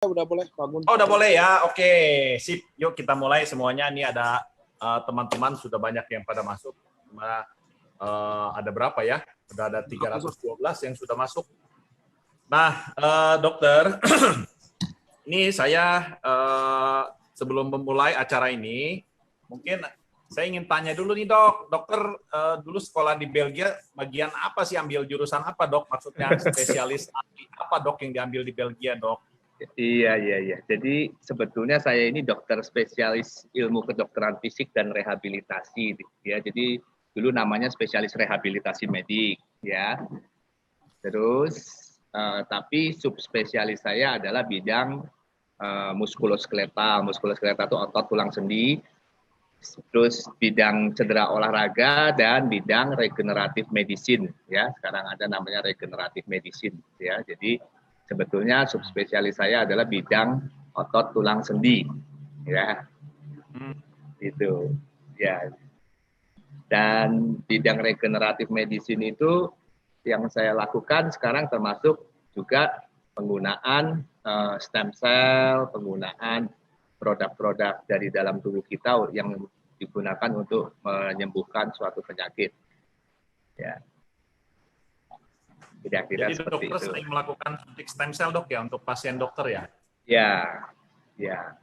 Udah boleh bangun. Oh, udah boleh ya. Oke, sip. Yuk kita mulai semuanya. Ini ada teman-teman sudah banyak yang pada masuk. Cuma ada berapa ya? Sudah ada 312 yang sudah masuk. Nah, dokter, ini saya sebelum memulai acara ini, mungkin saya ingin tanya dulu nih dok. Dokter dulu sekolah di Belgia, bagian apa sih, ambil jurusan apa dok? Maksudnya spesialis apa dok yang diambil di Belgia dok? Iya. Jadi sebetulnya saya ini dokter spesialis ilmu kedokteran fisik dan rehabilitasi, ya. Jadi dulu namanya spesialis rehabilitasi medik, ya. Terus tapi subspesialis saya adalah bidang muskuloskeletal. Muskuloskeletal itu otot tulang sendi. Terus bidang cedera olahraga dan bidang regeneratif medicine, ya. Sekarang ada namanya regeneratif medicine, ya. Jadi sebetulnya subspesialis saya adalah bidang otot tulang sendi, ya, itu, ya. Dan bidang regeneratif medicine itu yang saya lakukan sekarang termasuk juga penggunaan stem cell, penggunaan produk-produk dari dalam tubuh kita yang digunakan untuk menyembuhkan suatu penyakit, ya. Kira-kira Jadi seperti dokter itu. sering melakukan suntik stem cell dok ya untuk pasien dokter ya? Ya.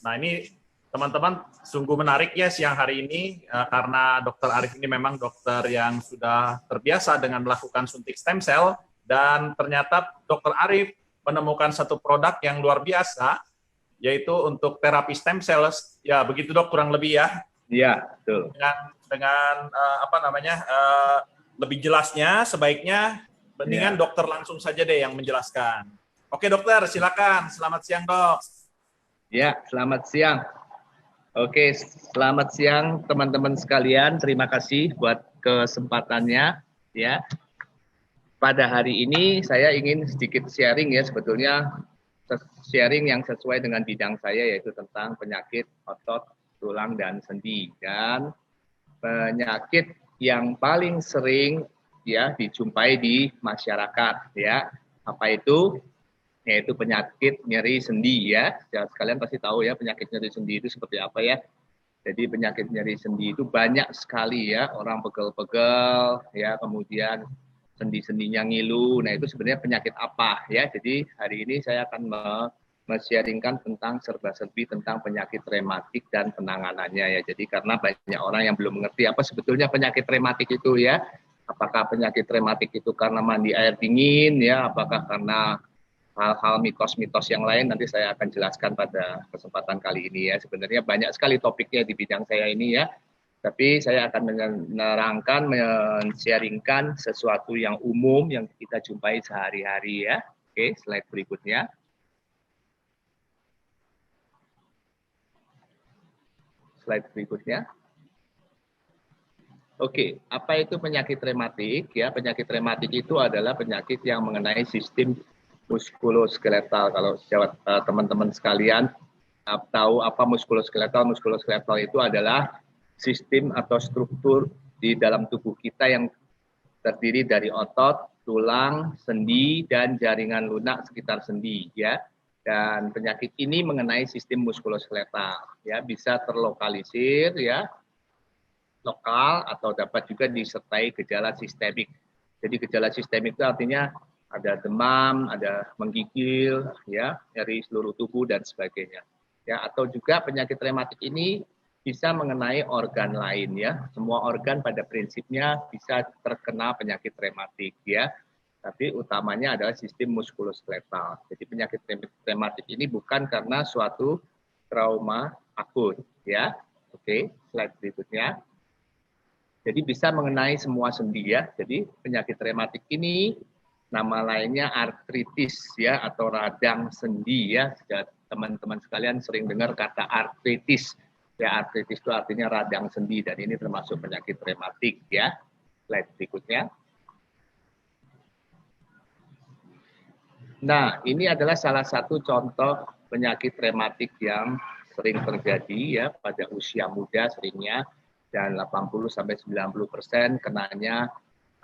Nah ini teman-teman sungguh menarik ya siang hari ini karena dokter Arif ini memang dokter yang sudah terbiasa dengan melakukan suntik stem cell dan ternyata dokter Arif menemukan satu produk yang luar biasa yaitu untuk terapi stem cell, ya begitu dok kurang lebih ya? Iya, betul. Dengan lebih jelasnya sebaiknya mendingan dokter langsung saja deh yang menjelaskan. Oke dokter, silakan. Selamat siang dok. Ya, selamat siang. Oke, selamat siang teman-teman sekalian. Terima kasih buat kesempatannya, ya. Pada hari ini saya ingin sedikit sharing ya, sebetulnya sharing yang sesuai dengan bidang saya yaitu tentang penyakit otot, tulang dan sendi, dan penyakit yang paling sering ya dijumpai di masyarakat, ya. Apa itu? Yaitu penyakit nyeri sendi, ya. Sekalian pasti tahu ya penyakit nyeri sendi itu seperti apa ya. Jadi penyakit nyeri sendi itu banyak sekali ya, orang pegel-pegel ya, kemudian sendi-sendinya ngilu. Nah, itu sebenarnya penyakit apa ya. Jadi hari ini saya akan men-sharingkan tentang serba-serbi tentang penyakit rematik dan penanganannya ya. Jadi karena banyak orang yang belum mengerti apa sebetulnya penyakit rematik itu ya. Apakah penyakit rematik itu karena mandi air dingin ya, apakah karena hal-hal mitos-mitos yang lain, nanti saya akan jelaskan pada kesempatan kali ini ya. Sebenarnya banyak sekali topiknya di bidang saya ini ya. Tapi saya akan menerangkan, men-sharingkan sesuatu yang umum yang kita jumpai sehari-hari ya. Oke, slide berikutnya. Slide berikutnya. Oke, apa itu penyakit rematik? Ya, penyakit rematik itu adalah penyakit yang mengenai sistem muskuloskeletal. Kalau teman-teman sekalian tahu apa muskuloskeletal? Muskuloskeletal itu adalah sistem atau struktur di dalam tubuh kita yang terdiri dari otot, tulang, sendi, dan jaringan lunak sekitar sendi, ya. Dan penyakit ini mengenai sistem muskuloskeletal, ya, bisa terlokalisir, ya, lokal atau dapat juga disertai gejala sistemik. Jadi gejala sistemik itu artinya ada demam, ada menggigil, ya, nyeri seluruh tubuh dan sebagainya. Ya, atau juga penyakit rematik ini bisa mengenai organ lain ya. Semua organ pada prinsipnya bisa terkena penyakit rematik ya. Tapi utamanya adalah sistem muskuloskeletal. Jadi penyakit rematik ini bukan karena suatu trauma akut ya. Oke, slide berikutnya. Jadi bisa mengenai semua sendi ya. Jadi penyakit rematik ini nama lainnya artritis ya, atau radang sendi ya. Teman-teman sekalian sering dengar kata artritis. Ya, artritis itu artinya radang sendi dan ini termasuk penyakit rematik ya. Slide berikutnya. Nah, ini adalah salah satu contoh penyakit rematik yang sering terjadi ya pada usia muda seringnya, dan 80-90% kenanya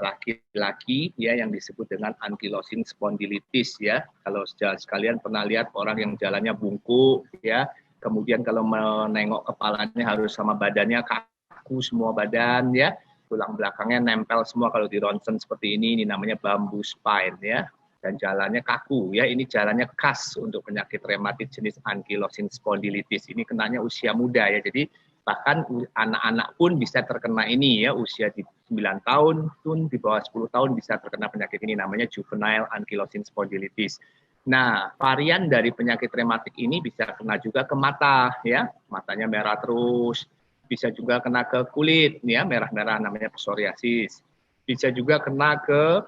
laki-laki ya yang disebut dengan ankylosing spondylitis ya. Kalau sekalian pernah lihat orang yang jalannya bungkuk ya, kemudian kalau menengok kepalanya harus sama badannya kaku semua badan ya, tulang belakangnya nempel semua kalau di ronsen seperti ini namanya bambu spine ya. Dan jalannya kaku ya, ini jalannya khas untuk penyakit rematik jenis ankylosing spondylitis. Ini kenanya usia muda ya, jadi bahkan anak-anak pun bisa terkena ini ya, usia di 9 tahun pun di bawah 10 tahun bisa terkena penyakit ini, namanya juvenile ankylosing spondylitis. Nah, varian dari penyakit rematik ini bisa kena juga ke mata ya, matanya merah terus, bisa juga kena ke kulit ya, merah-merah namanya psoriasis. Bisa juga kena ke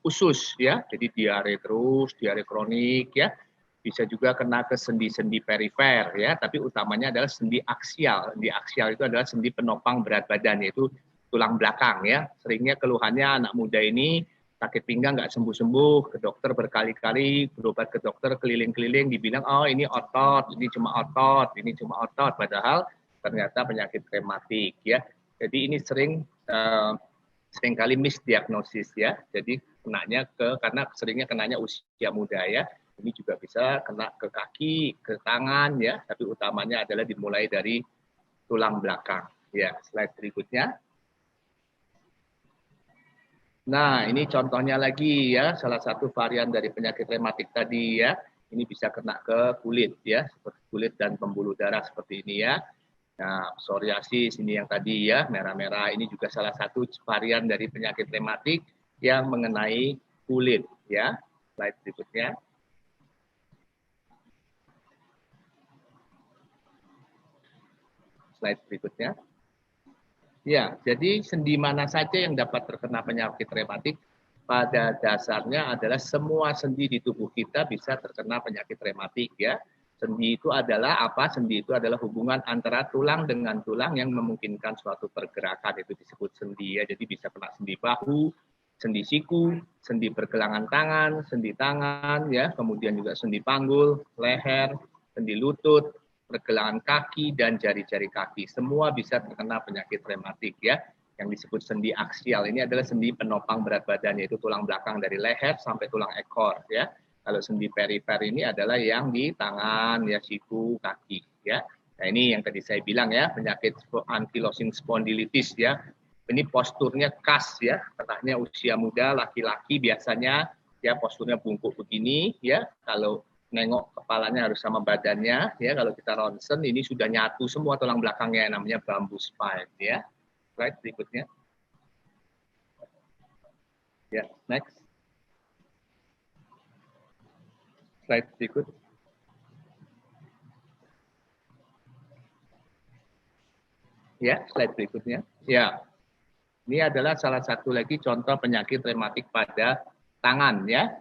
usus ya, jadi diare terus, diare kronik ya. Bisa juga kena ke sendi-sendi perifer ya, tapi utamanya adalah sendi aksial. Sendi aksial itu adalah sendi penopang berat badan, yaitu tulang belakang ya. Seringnya keluhannya anak muda ini sakit pinggang nggak sembuh-sembuh, ke dokter berkali-kali, berobat ke dokter keliling-keliling, dibilang oh ini otot, ini cuma otot, ini cuma otot, padahal ternyata penyakit rematik ya. Jadi ini seringkali misdiagnosis ya. Jadi karena seringnya kenanya usia muda ya. Ini juga bisa kena ke kaki, ke tangan ya, tapi utamanya adalah dimulai dari tulang belakang. Ya, slide berikutnya. Nah, ini contohnya lagi ya, salah satu varian dari penyakit rematik tadi ya. Ini bisa kena ke kulit ya, seperti kulit dan pembuluh darah seperti ini ya. Nah, psoriasis ini yang tadi ya, merah-merah, ini juga salah satu varian dari penyakit rematik yang mengenai kulit ya. Slide berikutnya. Slide berikutnya. Ya, jadi sendi mana saja yang dapat terkena penyakit rematik pada dasarnya adalah semua sendi di tubuh kita bisa terkena penyakit rematik ya. Sendi itu adalah apa? Sendi itu adalah hubungan antara tulang dengan tulang yang memungkinkan suatu pergerakan, itu disebut sendi ya. Jadi bisa kena sendi bahu, sendi siku, sendi pergelangan tangan, sendi tangan ya, kemudian juga sendi panggul, leher, sendi lutut, pergelangan kaki dan jari-jari kaki, semua bisa terkena penyakit rematik ya. Yang disebut sendi aksial ini adalah sendi penopang berat badan, yaitu tulang belakang dari leher sampai tulang ekor ya. Kalau sendi perifer ini adalah yang di tangan ya, siku, kaki ya. Nah, ini yang tadi saya bilang ya, penyakit ankylosing spondylitis ya. Ini posturnya khas ya, kenanya usia muda, laki-laki biasanya ya posturnya bungkuk begini ya. Kalau nengok kepalanya harus sama badannya ya. Kalau kita ronsen ini sudah nyatu semua tulang belakangnya, namanya bambu spine ya. Slide berikutnya. Ya, next. Slide berikut. Ya, slide berikutnya. Ya. Ini adalah salah satu lagi contoh penyakit rematik pada tangan ya.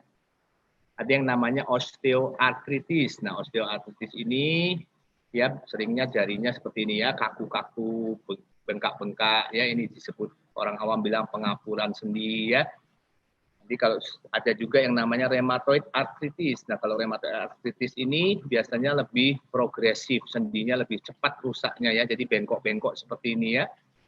Ada yang namanya osteoartritis. Nah, osteoartritis ini ya seringnya jarinya seperti ini ya, kaku-kaku, bengkak-bengkak ya, ini disebut orang awam bilang pengapuran sendi ya. Jadi kalau ada juga yang namanya rheumatoid arthritis. Nah, kalau rheumatoid arthritis ini biasanya lebih progresif, sendinya lebih cepat rusaknya ya, jadi bengkok-bengkok seperti ini ya.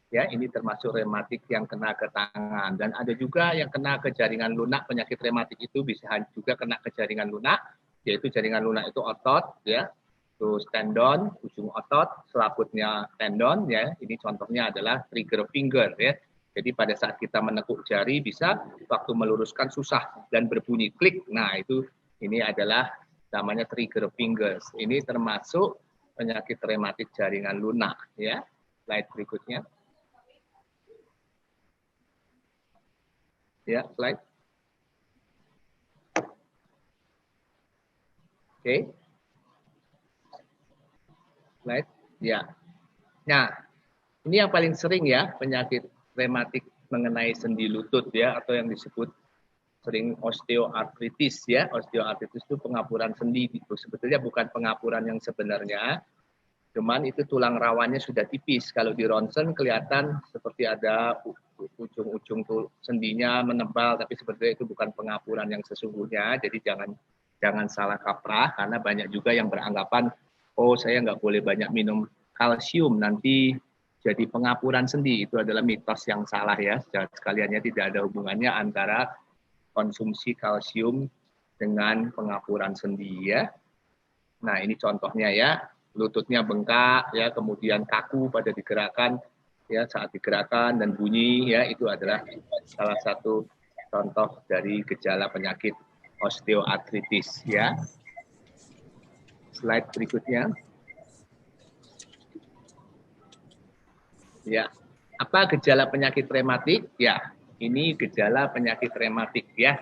Ya, ini termasuk rematik yang kena ke tangan. Dan ada juga yang kena ke jaringan lunak. Penyakit rematik itu bisa juga kena ke jaringan lunak, yaitu jaringan lunak itu otot, ya, terus tendon, ujung otot, selaputnya tendon, ya. Ini contohnya adalah trigger finger, ya. Jadi pada saat kita menekuk jari bisa waktu meluruskan susah dan berbunyi klik. Nah, ini adalah namanya trigger fingers. Ini termasuk penyakit rematik jaringan lunak, ya. Slide berikutnya. Ya, slide. Oke. Slide. Ya. Nah, ini yang paling sering ya, penyakit rematik mengenai sendi lutut ya, atau yang disebut sering osteoartritis ya. Osteoartritis itu pengapuran sendi itu. Sebetulnya bukan pengapuran yang sebenarnya, cuman itu tulang rawannya sudah tipis. Kalau di ronsen kelihatan seperti ada ujung-ujung sendinya menebal, tapi sebetulnya itu bukan pengapuran yang sesungguhnya. Jadi jangan salah kaprah, karena banyak juga yang beranggapan, oh saya nggak boleh banyak minum kalsium, nanti Jadi pengapuran sendi itu adalah mitos yang salah ya, sekaliannya tidak ada hubungannya antara konsumsi kalsium dengan pengapuran sendi ya. Nah ini contohnya ya, lututnya bengkak ya, kemudian kaku pada digerakkan ya, saat digerakkan dan bunyi ya, itu adalah salah satu contoh dari gejala penyakit osteoartritis ya. Slide berikutnya. Ya, apa gejala penyakit rematik? Ya, ini gejala penyakit rematik ya.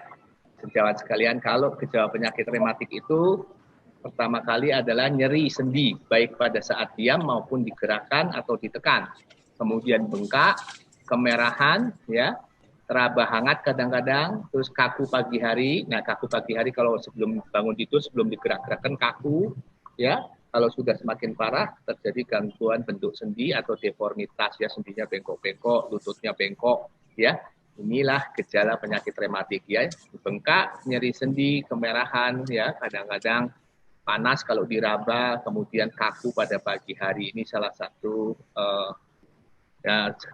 Sejawat sekalian, kalau gejala penyakit rematik itu pertama kali adalah nyeri sendi, baik pada saat diam maupun digerakkan atau ditekan. Kemudian bengkak, kemerahan, ya, teraba hangat kadang-kadang, terus kaku pagi hari. Nah, kaku pagi hari kalau sebelum bangun tidur, sebelum digerak-gerakkan kaku, ya. Kalau sudah semakin parah, terjadi gangguan bentuk sendi atau deformitas, ya, sendinya bengkok-bengkok, lututnya bengkok, ya. Inilah gejala penyakit rematik, ya. Bengkak, nyeri sendi, kemerahan, ya, kadang-kadang panas kalau diraba, kemudian kaku pada pagi hari. Ini salah satu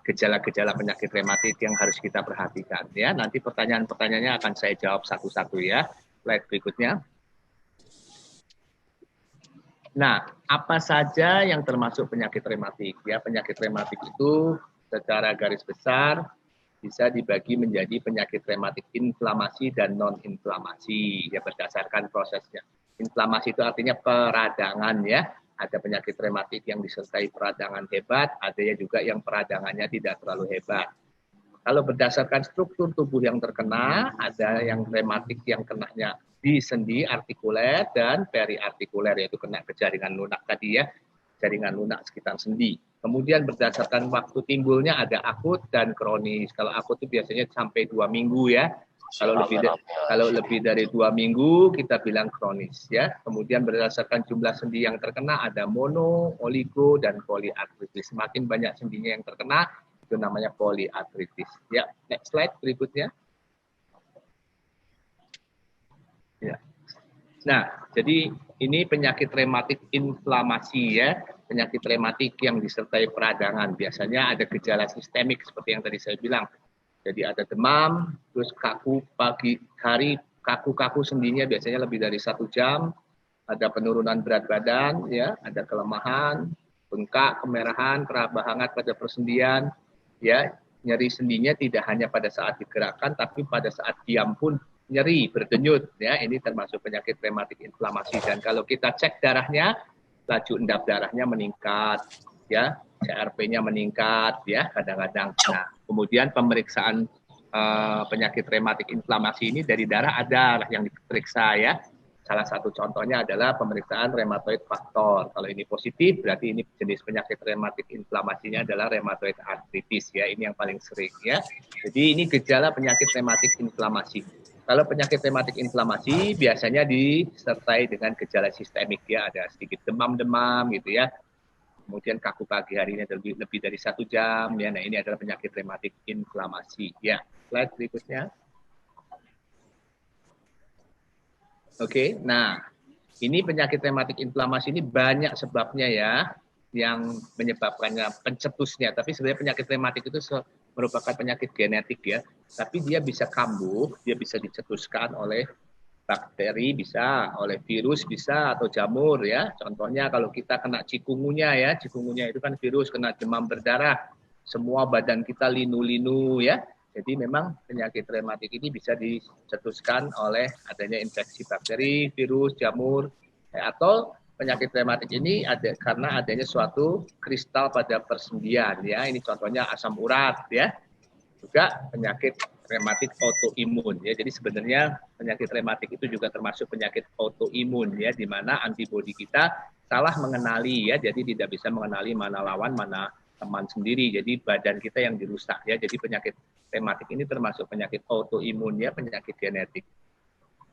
gejala-gejala penyakit rematik yang harus kita perhatikan. Ya, nanti pertanyaan-pertanyaannya akan saya jawab satu-satu ya. Slide berikutnya. Nah, apa saja yang termasuk penyakit rematik? Ya, penyakit rematik itu secara garis besar bisa dibagi menjadi penyakit rematik inflamasi dan non-inflamasi ya, berdasarkan prosesnya. Inflamasi itu artinya peradangan ya. Ada penyakit rematik yang disertai peradangan hebat, ada juga yang peradangannya tidak terlalu hebat. Kalau berdasarkan struktur tubuh yang terkena, ada yang rematik yang kenanya di sendi artikuler dan periartikuler, yaitu kena ke jaringan lunak tadi ya, jaringan lunak sekitar sendi. Kemudian berdasarkan waktu timbulnya ada akut dan kronis. Kalau akut itu biasanya sampai 2 minggu ya. Kalau lebih dari 2 minggu kita bilang kronis ya. Kemudian berdasarkan jumlah sendi yang terkena ada mono, oligo, dan poliartritis. Semakin banyak sendinya yang terkena itu namanya poliartritis. Ya, next slide berikutnya. Ya. Nah, jadi ini penyakit rematik inflamasi ya, penyakit rematik yang disertai peradangan. Biasanya ada gejala sistemik seperti yang tadi saya bilang. Jadi ada demam, terus kaku pagi hari, kaku-kaku sendinya biasanya lebih dari 1 jam, ada penurunan berat badan, ya, ada kelemahan, bengkak, kemerahan, teraba hangat pada persendian, ya, nyeri sendinya tidak hanya pada saat digerakkan, tapi pada saat diam pun nyeri, berdenyut, ya, ini termasuk penyakit rematik inflamasi. Dan kalau kita cek darahnya, laju endap darahnya meningkat, ya, CRP-nya meningkat, ya, kadang-kadang. Nah, kemudian pemeriksaan penyakit rematik inflamasi ini dari darah ada yang diperiksa, ya. Salah satu contohnya adalah pemeriksaan rheumatoid factor. Kalau ini positif, berarti ini jenis penyakit rematik inflamasinya adalah rheumatoid arthritis, ya. Ini yang paling sering, ya. Jadi ini gejala penyakit rematik inflamasi. Kalau penyakit rematik inflamasi biasanya disertai dengan gejala sistemik, ya. Ada sedikit demam-demam, gitu ya. Kemudian kaku pagi harinya lebih dari 1 jam, ya. Nah, ini adalah penyakit rematik inflamasi, ya. Slide berikutnya. Oke, nah ini penyakit rematik inflamasi ini banyak sebabnya ya, yang menyebabkannya pencetusnya. Tapi sebenarnya penyakit rematik itu merupakan penyakit genetik ya, tapi dia bisa kambuh, dia bisa dicetuskan oleh bakteri, bisa oleh virus, bisa atau jamur ya. Contohnya kalau kita kena cikungunya ya, cikungunya itu kan virus, kena demam berdarah, semua badan kita linu-linu ya. Jadi memang penyakit rematik ini bisa dicetuskan oleh adanya infeksi bakteri, virus, jamur, atau penyakit rematik ini ada karena adanya suatu kristal pada persendian ya. Ini contohnya asam urat ya. Juga penyakit rematik autoimun ya. Jadi sebenarnya penyakit rematik itu juga termasuk penyakit autoimun ya, di mana antibodi kita salah mengenali ya. Jadi tidak bisa mengenali mana lawan, mana teman sendiri. Jadi badan kita yang dirusak ya. Jadi penyakit rematik ini termasuk penyakit autoimun ya, penyakit genetik.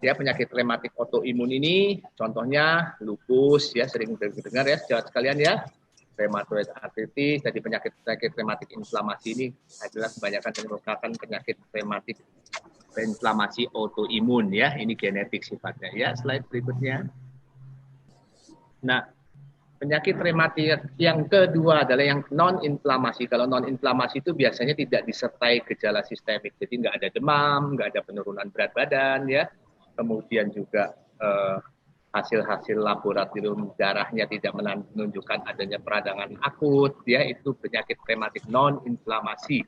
Ya, penyakit rematik autoimun ini contohnya lupus ya, sering dengar ya sejawat sekalian ya. Rheumatoid arthritis, jadi penyakit rematik inflamasi ini adalah kebanyakan merupakan penyakit rematik inflamasi autoimun ya, ini genetik sifatnya ya. Slide berikutnya. Nah, Penyakit rematik yang kedua adalah yang non-inflamasi. Kalau non-inflamasi itu biasanya tidak disertai gejala sistemik. Jadi nggak ada demam, nggak ada penurunan berat badan, ya. Kemudian juga hasil-hasil laboratorium darahnya tidak menunjukkan adanya peradangan akut, ya. Itu penyakit rematik non-inflamasi,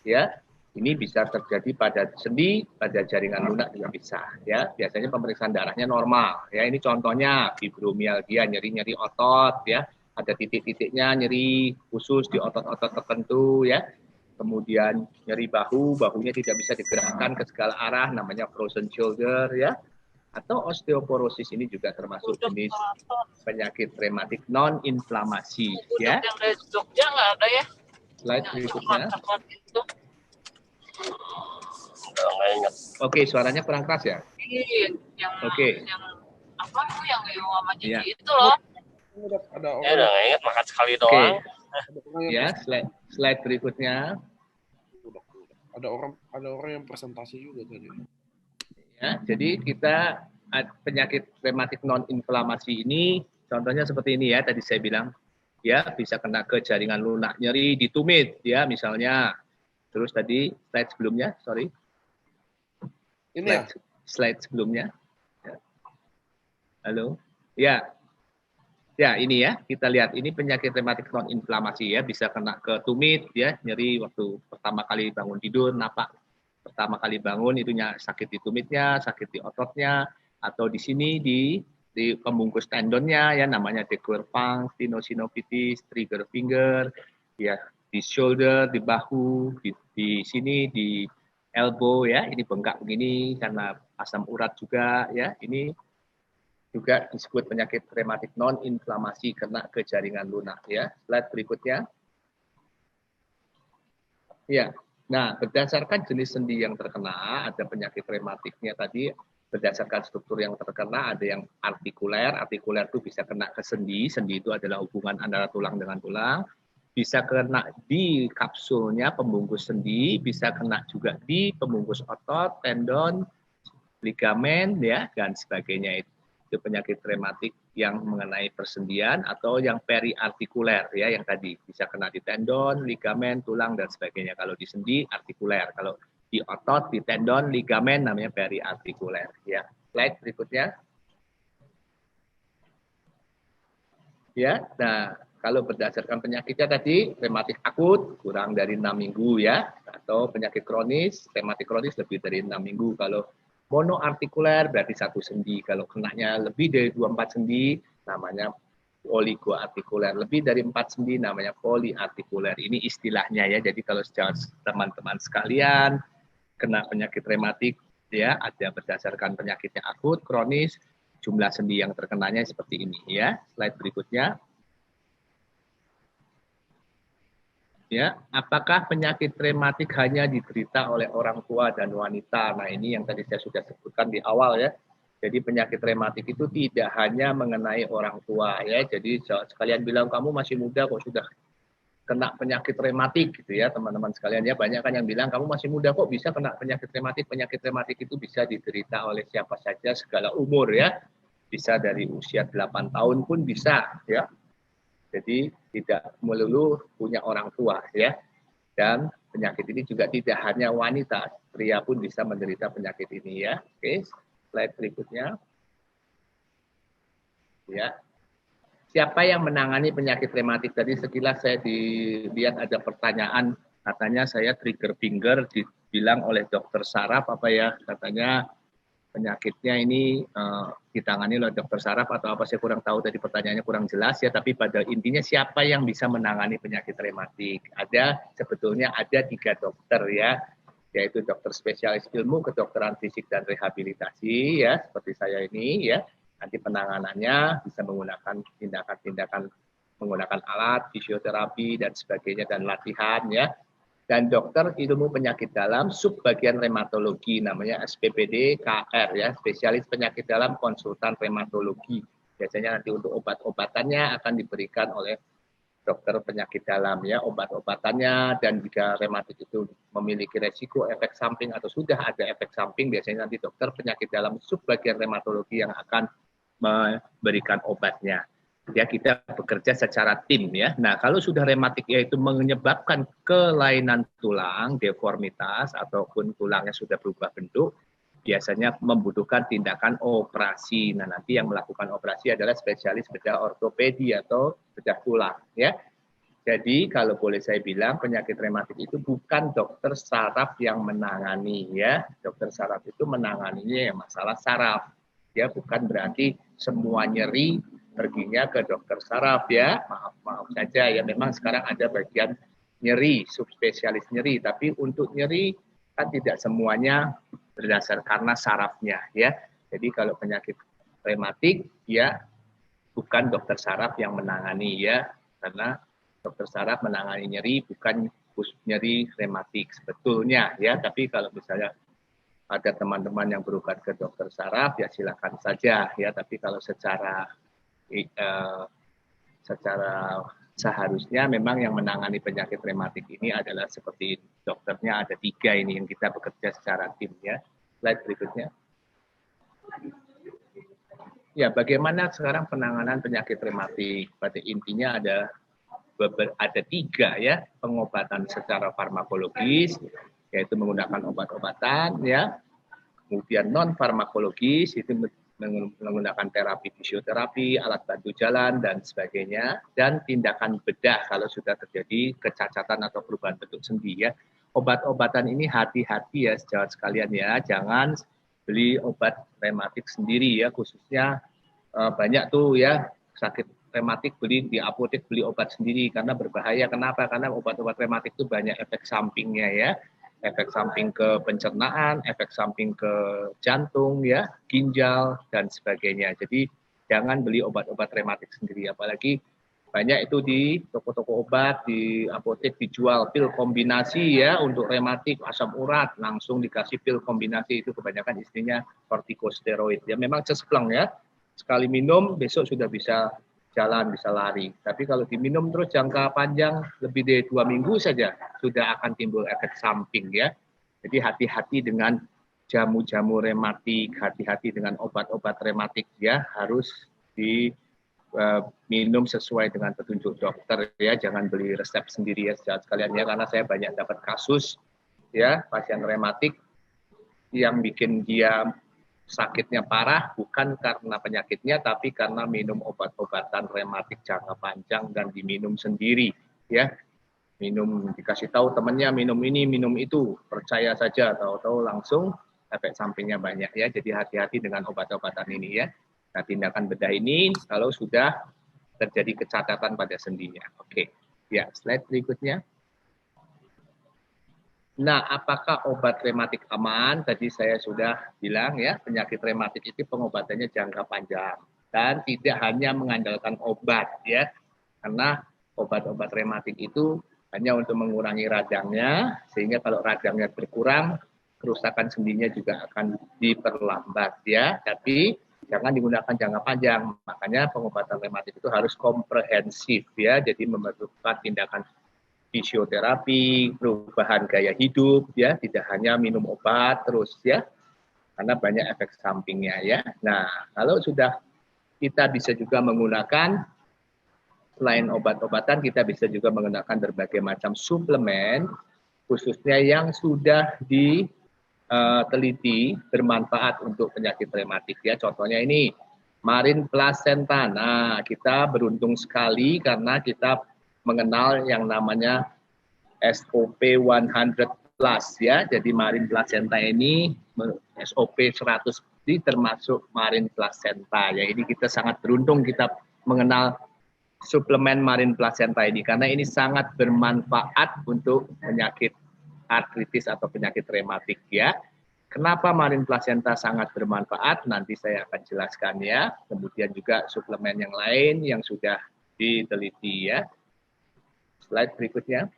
ya. Ini bisa terjadi pada sendi, pada jaringan lunak juga bisa, ya. Biasanya pemeriksaan darahnya normal, ya. Ini contohnya fibromialgia, nyeri-nyeri otot, ya. Ada titik-titiknya nyeri khusus di otot-otot tertentu, ya. Kemudian nyeri bahu, bahunya tidak bisa digerakkan ke segala arah, namanya frozen shoulder, ya. Atau osteoporosis, ini juga termasuk jenis penyakit rematik non-inflamasi, ya. Yang dari Jogja nggak ada ya? Slide berikutnya. Nggak ingat. Oke, suaranya kurang keras ya? Yang yang apa tuh yang sama Cici Ya. itu loh. Ada Ya udah nggak ingat, makan sekali doang. Ya, slide berikutnya. Ada orang yang presentasi juga tadi. Ya, jadi kita penyakit rematik non-inflamasi ini contohnya seperti ini ya, tadi saya bilang. Ya, bisa kena ke jaringan lunak, nyeri di tumit ya misalnya. Terus tadi slide sebelumnya, sorry. Ini ya? Slide sebelumnya. Ya. Halo. Ya. Ya, ini ya. Kita lihat ini penyakit rematik non-inflamasi ya, bisa kena ke tumit ya, nyeri waktu pertama kali bangun tidur, napak pertama kali bangun itu sakit di tumitnya, sakit di ototnya, atau di sini di pembungkus tendonnya ya, namanya decurvans, tenosynovitis, trigger finger, ya di shoulder, di bahu, di sini di elbow ya, ini bengkak begini karena asam urat juga ya, ini juga disebut penyakit rematik non-inflamasi kena ke jaringan lunak ya. Slide berikutnya. Ya, nah berdasarkan jenis sendi yang terkena, ada penyakit rematiknya tadi berdasarkan struktur yang terkena, ada yang artikuler. Artikuler itu bisa kena ke sendi, sendi itu adalah hubungan antara tulang dengan tulang. Bisa kena di kapsulnya pembungkus sendi, bisa kena juga di pembungkus otot, tendon, ligamen ya dan sebagainya. Itu penyakit rematik yang mengenai persendian atau yang periartikuler ya, yang tadi bisa kena di tendon, ligamen, tulang dan sebagainya. Kalau di sendi artikuler, kalau di otot, di tendon, ligamen namanya periartikuler ya. Slide berikutnya. Ya, nah kalau berdasarkan penyakitnya tadi, rematik akut kurang dari 6 minggu ya, atau penyakit kronis, rematik kronis lebih dari 6 minggu. Kalau monoartikuler berarti satu sendi, kalau kenanya lebih dari 24 sendi namanya oligoartikuler, lebih dari 4 sendi namanya poliartikuler. Ini istilahnya ya, jadi kalau teman-teman sekalian kena penyakit rematik ya, ada berdasarkan penyakitnya akut, kronis, jumlah sendi yang terkenanya seperti ini ya. Slide berikutnya. Ya, apakah penyakit rematik hanya diderita oleh orang tua dan wanita? Nah, ini yang tadi saya sudah sebutkan di awal ya. Jadi penyakit rematik itu tidak hanya mengenai orang tua ya. Jadi sekalian bilang kamu masih muda kok sudah kena penyakit rematik gitu ya, teman-teman sekalian ya. Banyak kan yang bilang kamu masih muda kok bisa kena penyakit rematik. Penyakit rematik itu bisa diderita oleh siapa saja segala umur ya. Bisa dari usia 8 tahun pun bisa ya. Jadi tidak melulu punya orang tua ya. Dan penyakit ini juga tidak hanya wanita, pria pun bisa menderita penyakit ini ya. Oke, slide berikutnya. Ya. Siapa yang menangani penyakit rematik tadi? Sekilas saya dilihat ada pertanyaan, katanya saya trigger finger dibilang oleh dokter saraf apa ya, katanya penyakitnya ini ditangani oleh dokter saraf atau apa, saya kurang tahu, tadi pertanyaannya kurang jelas ya, tapi pada intinya siapa yang bisa menangani penyakit rematik? Sebetulnya ada 3 dokter ya, yaitu dokter spesialis ilmu kedokteran fisik dan rehabilitasi ya, seperti saya ini ya. Nanti penanganannya bisa menggunakan tindakan-tindakan menggunakan alat, fisioterapi dan sebagainya dan latihan ya. Dan dokter ilmu penyakit dalam subbagian reumatologi namanya SPPD KR ya, spesialis penyakit dalam konsultan reumatologi. Biasanya nanti untuk obat-obatannya akan diberikan oleh dokter penyakit dalam ya, obat-obatannya, dan jika rematik itu memiliki resiko efek samping atau sudah ada efek samping, biasanya nanti dokter penyakit dalam subbagian reumatologi yang akan memberikan obatnya. Ya, kita bekerja secara tim ya. Nah, kalau sudah rematik yaitu menyebabkan kelainan tulang, deformitas ataupun tulangnya sudah berubah bentuk, biasanya membutuhkan tindakan operasi. Nah, nanti yang melakukan operasi adalah spesialis bedah ortopedi atau bedah tulang ya. Jadi kalau boleh saya bilang penyakit rematik itu bukan dokter saraf yang menangani ya. Dokter saraf itu menanganinya yang masalah saraf. Ya, bukan berarti semua nyeri perginya ke dokter saraf ya. Maaf saja ya, memang sekarang ada bagian nyeri, subspesialis nyeri, tapi untuk nyeri kan tidak semuanya berdasar karena sarafnya ya. Jadi kalau penyakit rematik ya bukan dokter saraf yang menangani ya, karena dokter saraf menangani nyeri bukan khusus nyeri rematik sebetulnya ya. Tapi kalau misalnya ada teman-teman yang berobat ke dokter saraf ya silakan saja ya. Tapi kalau secara seharusnya memang yang menangani penyakit rematik ini adalah seperti dokternya ada 3 ini yang kita bekerja secara tim ya. Slide berikutnya. Ya, bagaimana sekarang penanganan penyakit rematik? Pada intinya ada 3 ya, pengobatan secara farmakologis yaitu menggunakan obat-obatan ya. Kemudian non farmakologis itu menggunakan terapi fisioterapi, alat bantu jalan dan sebagainya, dan tindakan bedah kalau sudah terjadi kecacatan atau perubahan bentuk sendi ya. Obat-obatan ini hati-hati ya sejawat sekalian ya, jangan beli obat rematik sendiri ya, khususnya banyak tuh ya sakit rematik beli di apotek, beli obat sendiri karena berbahaya. Kenapa? Karena obat-obat rematik itu banyak efek sampingnya ya. Efek samping ke pencernaan, efek samping ke jantung, ya, ginjal, dan sebagainya. Jadi jangan beli obat-obat rematik sendiri, apalagi banyak itu di toko-toko obat, di apotek dijual pil kombinasi ya untuk rematik, asam urat, langsung dikasih pil kombinasi itu kebanyakan istrinya kortikosteroid. Ya memang cespleng ya, sekali minum besok sudah bisa jalan, bisa lari. Tapi kalau diminum terus jangka panjang lebih dari 2 minggu saja sudah akan timbul efek samping ya. Jadi hati-hati dengan jamu-jamu rematik, hati-hati dengan obat-obat rematik ya, harus diminum sesuai dengan petunjuk dokter ya, jangan beli resep sendiri ya sekalian ya, karena saya banyak dapat kasus ya pasien rematik yang bikin dia sakitnya parah bukan karena penyakitnya tapi karena minum obat-obatan rematik jangka panjang dan diminum sendiri ya. Minum dikasih tahu temannya minum ini, minum itu, percaya saja tahu-tahu langsung efek sampingnya banyak ya. Jadi hati-hati dengan obat-obatan ini ya. Nah, tindakan bedah ini kalau sudah terjadi kecacatan pada sendinya. Oke. Ya, slide berikutnya. Nah, apakah obat rematik aman? Tadi saya sudah bilang ya, penyakit rematik itu pengobatannya jangka panjang dan tidak hanya mengandalkan obat ya. Karena obat-obat rematik itu hanya untuk mengurangi radangnya, sehingga kalau radangnya berkurang, kerusakan sendinya juga akan diperlambat ya. Tapi jangan digunakan jangka panjang. Makanya pengobatan rematik itu harus komprehensif ya. Jadi memerlukan tindakan fisioterapi, perubahan gaya hidup, ya, tidak hanya minum obat terus ya, karena banyak efek sampingnya ya. Nah, kalau sudah kita bisa juga menggunakan selain obat-obatan, kita bisa juga menggunakan berbagai macam suplemen, khususnya yang sudah diteliti bermanfaat untuk penyakit rematik ya. Contohnya ini Marin Placenta. Nah, kita beruntung sekali karena kita mengenal yang namanya SOP 100 plus ya. Jadi Marin Placenta ini SOP 100 ini termasuk Marin Placenta ya. Ini kita sangat beruntung kita mengenal suplemen Marin Placenta ini karena ini sangat bermanfaat untuk penyakit artritis atau penyakit rematik ya. Kenapa Marin Placenta sangat bermanfaat? Nanti saya akan jelaskan ya. Kemudian juga suplemen yang lain yang sudah diteliti ya. Slide berikutnya.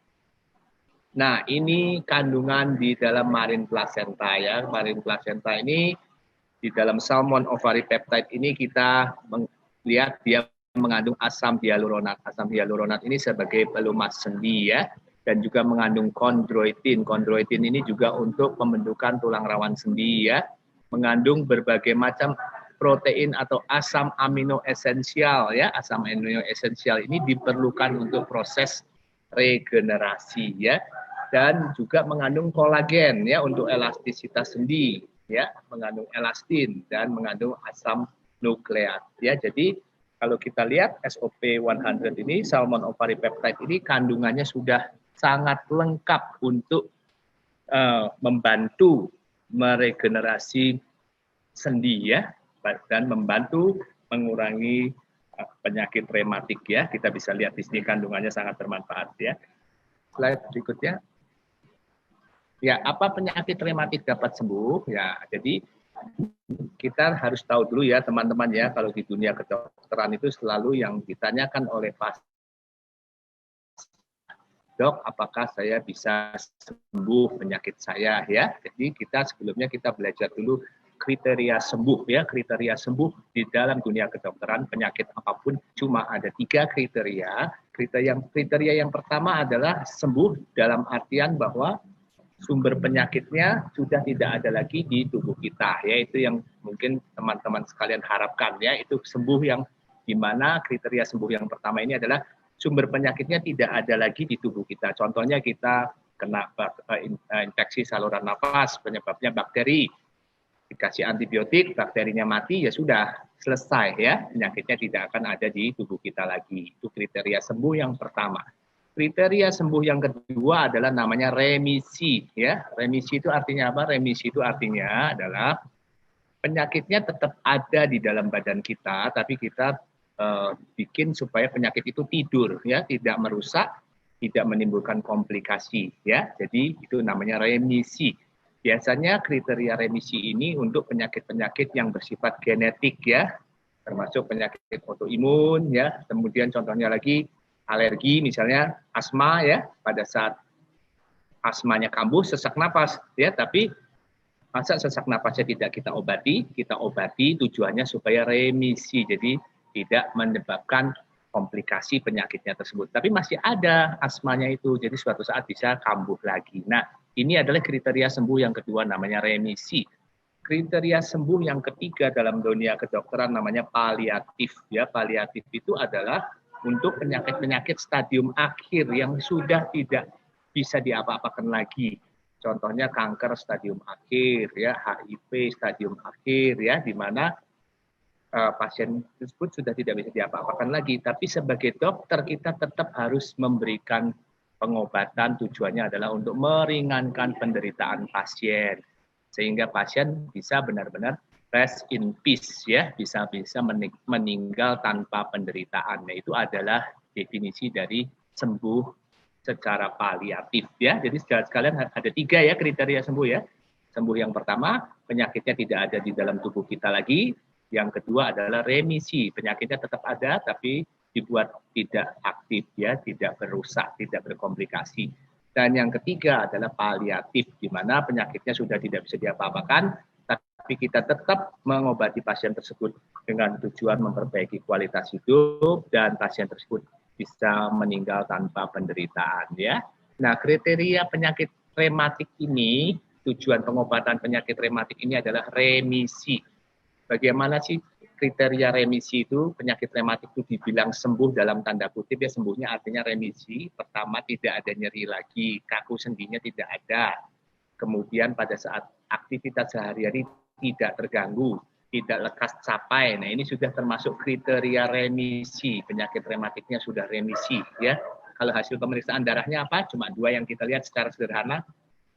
Nah, ini kandungan di dalam Marin Placenta ya. Marin Placenta ini di dalam salmon ovary peptide ini kita melihat dia mengandung asam hyaluronat. Asam hyaluronat ini sebagai pelumas sendi ya. Dan juga mengandung kondroitin. Kondroitin ini juga untuk pembentukan tulang rawan sendi ya. Mengandung berbagai macam protein atau asam amino esensial ya. Asam amino esensial ini diperlukan untuk proses regenerasi ya, dan juga mengandung kolagen ya untuk elastisitas sendi ya, mengandung elastin dan mengandung asam nukleat ya. Jadi kalau kita lihat SOP 100 ini, salmon ovary peptide ini kandungannya sudah sangat lengkap untuk membantu meregenerasi sendi ya, dan membantu mengurangi penyakit rematik ya. Kita bisa lihat di sini kandungannya sangat bermanfaat ya. Slide berikutnya. Ya, apa penyakit rematik dapat sembuh? Ya, jadi kita harus tahu dulu ya teman-teman ya, kalau di dunia kedokteran itu selalu yang ditanyakan oleh pasien, dok, apakah saya bisa sembuh penyakit saya ya? Jadi sebelumnya kita belajar dulu kriteria sembuh ya. Kriteria sembuh di dalam dunia kedokteran penyakit apapun cuma ada 3 kriteria. Kriteria yang pertama adalah sembuh dalam artian bahwa sumber penyakitnya sudah tidak ada lagi di tubuh kita, yaitu yang mungkin teman-teman sekalian harapkan ya. Itu sembuh yang dimana kriteria sembuh yang pertama ini adalah sumber penyakitnya tidak ada lagi di tubuh kita. Contohnya kita kena infeksi saluran nafas, penyebabnya bakteri, dikasih antibiotik, bakterinya mati, ya sudah selesai ya, penyakitnya tidak akan ada di tubuh kita lagi. Itu kriteria sembuh yang pertama. Kriteria sembuh yang kedua adalah namanya remisi ya. Remisi itu artinya apa? Remisi itu artinya adalah penyakitnya tetap ada di dalam badan kita, tapi kita bikin supaya penyakit itu tidur ya, tidak merusak, tidak menimbulkan komplikasi ya. Jadi itu namanya remisi. Biasanya kriteria remisi ini untuk penyakit-penyakit yang bersifat genetik ya, termasuk penyakit autoimun ya. Kemudian contohnya lagi alergi, misalnya asma ya, pada saat asmanya kambuh, sesak napas ya, tapi masa sesak napasnya tidak kita obati tujuannya supaya remisi, jadi tidak menyebabkan komplikasi penyakitnya tersebut. Tapi masih ada asmanya itu, jadi suatu saat bisa kambuh lagi. Nah, ini adalah kriteria sembuh yang kedua, namanya remisi. Kriteria sembuh yang ketiga dalam dunia kedokteran namanya paliatif. Ya, paliatif itu adalah untuk penyakit-penyakit stadium akhir yang sudah tidak bisa diapa-apakan lagi. Contohnya kanker stadium akhir, ya, HIV stadium akhir, ya, di mana pasien tersebut sudah tidak bisa diapa-apakan lagi. Tapi sebagai dokter kita tetap harus memberikan pengobatan, tujuannya adalah untuk meringankan penderitaan pasien, sehingga pasien bisa benar-benar rest in peace, ya, bisa meninggal tanpa penderitaan. Nah, itu adalah definisi dari sembuh secara paliatif, ya. Jadi sekalian ada 3 ya kriteria sembuh, ya. Sembuh yang pertama, penyakitnya tidak ada di dalam tubuh kita lagi. Yang kedua adalah remisi, penyakitnya tetap ada tapi dibuat tidak aktif, ya, tidak berusak, tidak berkomplikasi. Dan yang ketiga adalah paliatif, di mana penyakitnya sudah tidak bisa diapa-apakan, tapi kita tetap mengobati pasien tersebut dengan tujuan memperbaiki kualitas hidup dan pasien tersebut bisa meninggal tanpa penderitaan, ya. Nah, kriteria penyakit rematik ini, tujuan pengobatan penyakit rematik ini adalah remisi. Bagaimana sih kriteria remisi itu? Penyakit rematik itu dibilang sembuh dalam tanda kutip, ya, sembuhnya artinya remisi. Pertama, tidak ada nyeri lagi, kaku sendinya tidak ada. Kemudian pada saat aktivitas sehari-hari tidak terganggu, tidak lekas capai. Nah, ini sudah termasuk kriteria remisi. Penyakit rematiknya sudah remisi, ya. Kalau hasil pemeriksaan darahnya apa? Cuma 2 yang kita lihat secara sederhana.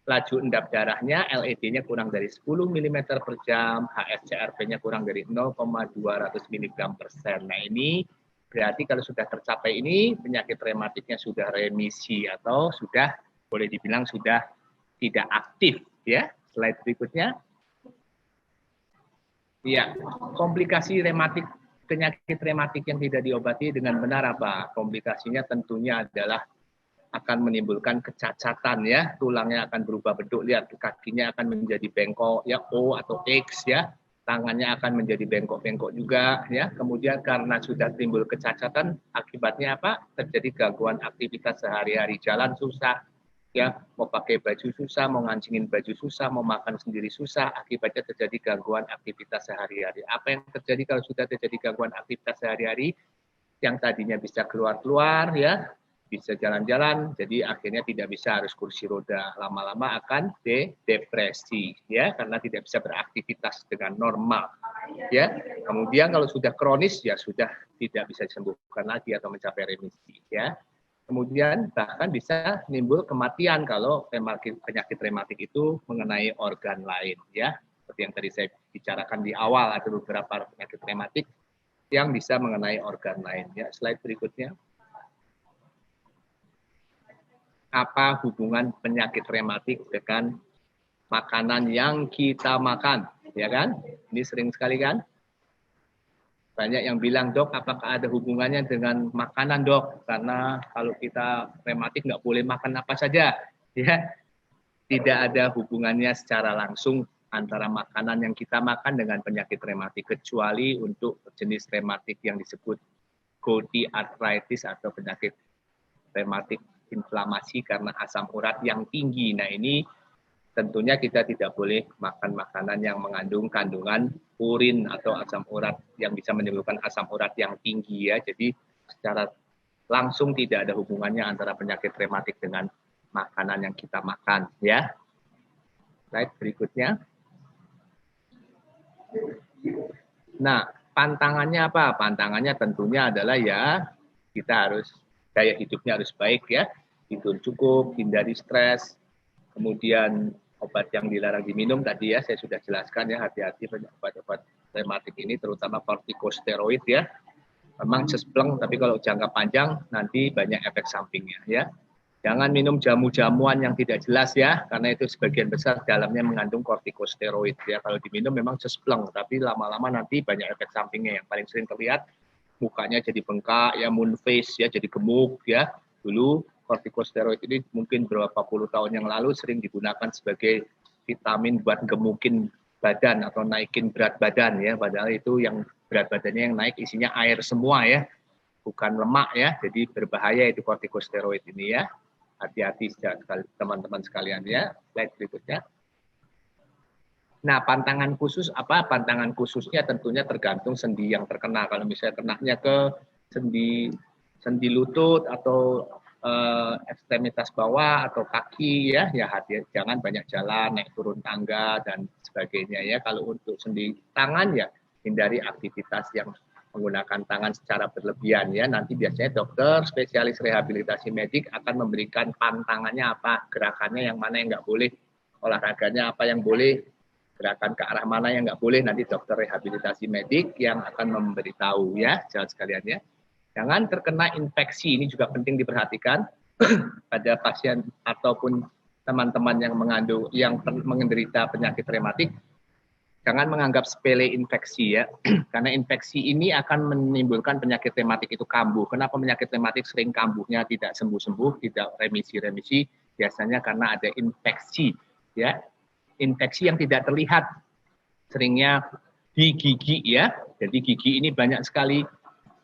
Laju endap darahnya, LED-nya kurang dari 10 mm per jam, HSCRP-nya kurang dari 0,200 mg/sen. Nah, ini berarti kalau sudah tercapai ini, penyakit rematiknya sudah remisi atau sudah boleh dibilang sudah tidak aktif, ya. Slide berikutnya. Iya, komplikasi rematik, penyakit rematik yang tidak diobati dengan benar apa? Komplikasinya tentunya adalah akan menimbulkan kecacatan, ya, tulangnya akan berubah bentuk, lihat kakinya akan menjadi bengkok, ya, O atau X, ya, tangannya akan menjadi bengkok-bengkok juga, ya. Kemudian karena sudah timbul kecacatan, akibatnya apa? Terjadi gangguan aktivitas sehari-hari, jalan susah, ya, mau pakai baju susah, mau ngancingin baju susah, mau makan sendiri susah, akibatnya terjadi gangguan aktivitas sehari-hari. Apa yang terjadi kalau sudah terjadi gangguan aktivitas sehari-hari? Yang tadinya bisa keluar-keluar, ya, bisa jalan-jalan, jadi akhirnya tidak bisa, harus kursi roda. Lama-lama akan depresi, ya, karena tidak bisa beraktivitas dengan normal, ya. Kemudian kalau sudah kronis, ya sudah tidak bisa disembuhkan lagi atau mencapai remisi, ya. Kemudian bahkan bisa nimbul kematian kalau penyakit rematik itu mengenai organ lain, ya. Seperti yang tadi saya bicarakan di awal, ada beberapa penyakit rematik yang bisa mengenai organ lain, ya. Slide berikutnya. Apa hubungan penyakit rematik dengan makanan yang kita makan, ya kan? Ini sering sekali kan? Banyak yang bilang, dok, apakah ada hubungannya dengan makanan, dok? Karena kalau kita rematik nggak boleh makan apa saja, ya. Tidak ada hubungannya secara langsung antara makanan yang kita makan dengan penyakit rematik, kecuali untuk jenis rematik yang disebut gouty arthritis atau penyakit rematik inflamasi karena asam urat yang tinggi. Nah, ini tentunya kita tidak boleh makan makanan yang mengandung kandungan urin atau asam urat yang bisa menimbulkan asam urat yang tinggi, ya. Jadi secara langsung tidak ada hubungannya antara penyakit rematik dengan makanan yang kita makan, ya. Slide berikutnya. Nah, pantangannya apa? Pantangannya tentunya adalah, ya, kita harus gaya hidupnya harus baik, ya, tidur cukup, hindari stres, kemudian obat yang dilarang diminum tadi, ya, saya sudah jelaskan, ya, hati-hati obat-obat rematik ini, terutama kortikosteroid, ya, memang cespleng, tapi kalau jangka panjang nanti banyak efek sampingnya, ya. Jangan minum jamu-jamuan yang tidak jelas, ya, karena itu sebagian besar dalamnya mengandung kortikosteroid, ya. Kalau diminum memang cespleng, tapi lama-lama nanti banyak efek sampingnya. Yang paling sering terlihat mukanya jadi bengkak, ya, moon face, ya, jadi gemuk, ya. Dulu kortikosteroid ini mungkin berapa puluh tahun yang lalu sering digunakan sebagai vitamin buat gemukin badan atau naikin berat badan, ya. Padahal itu yang berat badannya yang naik isinya air semua, ya, bukan lemak, ya. Jadi berbahaya itu kortikosteroid ini, ya. Hati-hati teman-teman sekalian, ya. Slide berikutnya. Nah, pantangan khusus apa? Pantangan khususnya tentunya tergantung sendi yang terkena. Kalau misalnya kenanya ke sendi lutut atau ekstremitas bawah atau kaki, ya, hati, jangan banyak jalan, naik turun tangga dan sebagainya, ya. Kalau untuk sendi tangan, ya, hindari aktivitas yang menggunakan tangan secara berlebihan, ya. Nanti biasanya dokter spesialis rehabilitasi medik akan memberikan pantangannya apa, gerakannya yang mana yang nggak boleh, olahraganya apa yang boleh, gerakan ke arah mana yang nggak boleh, nanti dokter rehabilitasi medik yang akan memberitahu, ya, saudara sekalian, ya. Jangan terkena infeksi, ini juga penting diperhatikan pada pasien ataupun teman-teman yang menderita penyakit rematik. Jangan menganggap sepele infeksi, ya, karena infeksi ini akan menimbulkan penyakit rematik itu kambuh. Kenapa penyakit rematik sering kambuhnya tidak sembuh-sembuh, tidak remisi-remisi? Biasanya karena ada infeksi, ya, infeksi yang tidak terlihat, seringnya di gigi, ya. Jadi gigi ini banyak sekali,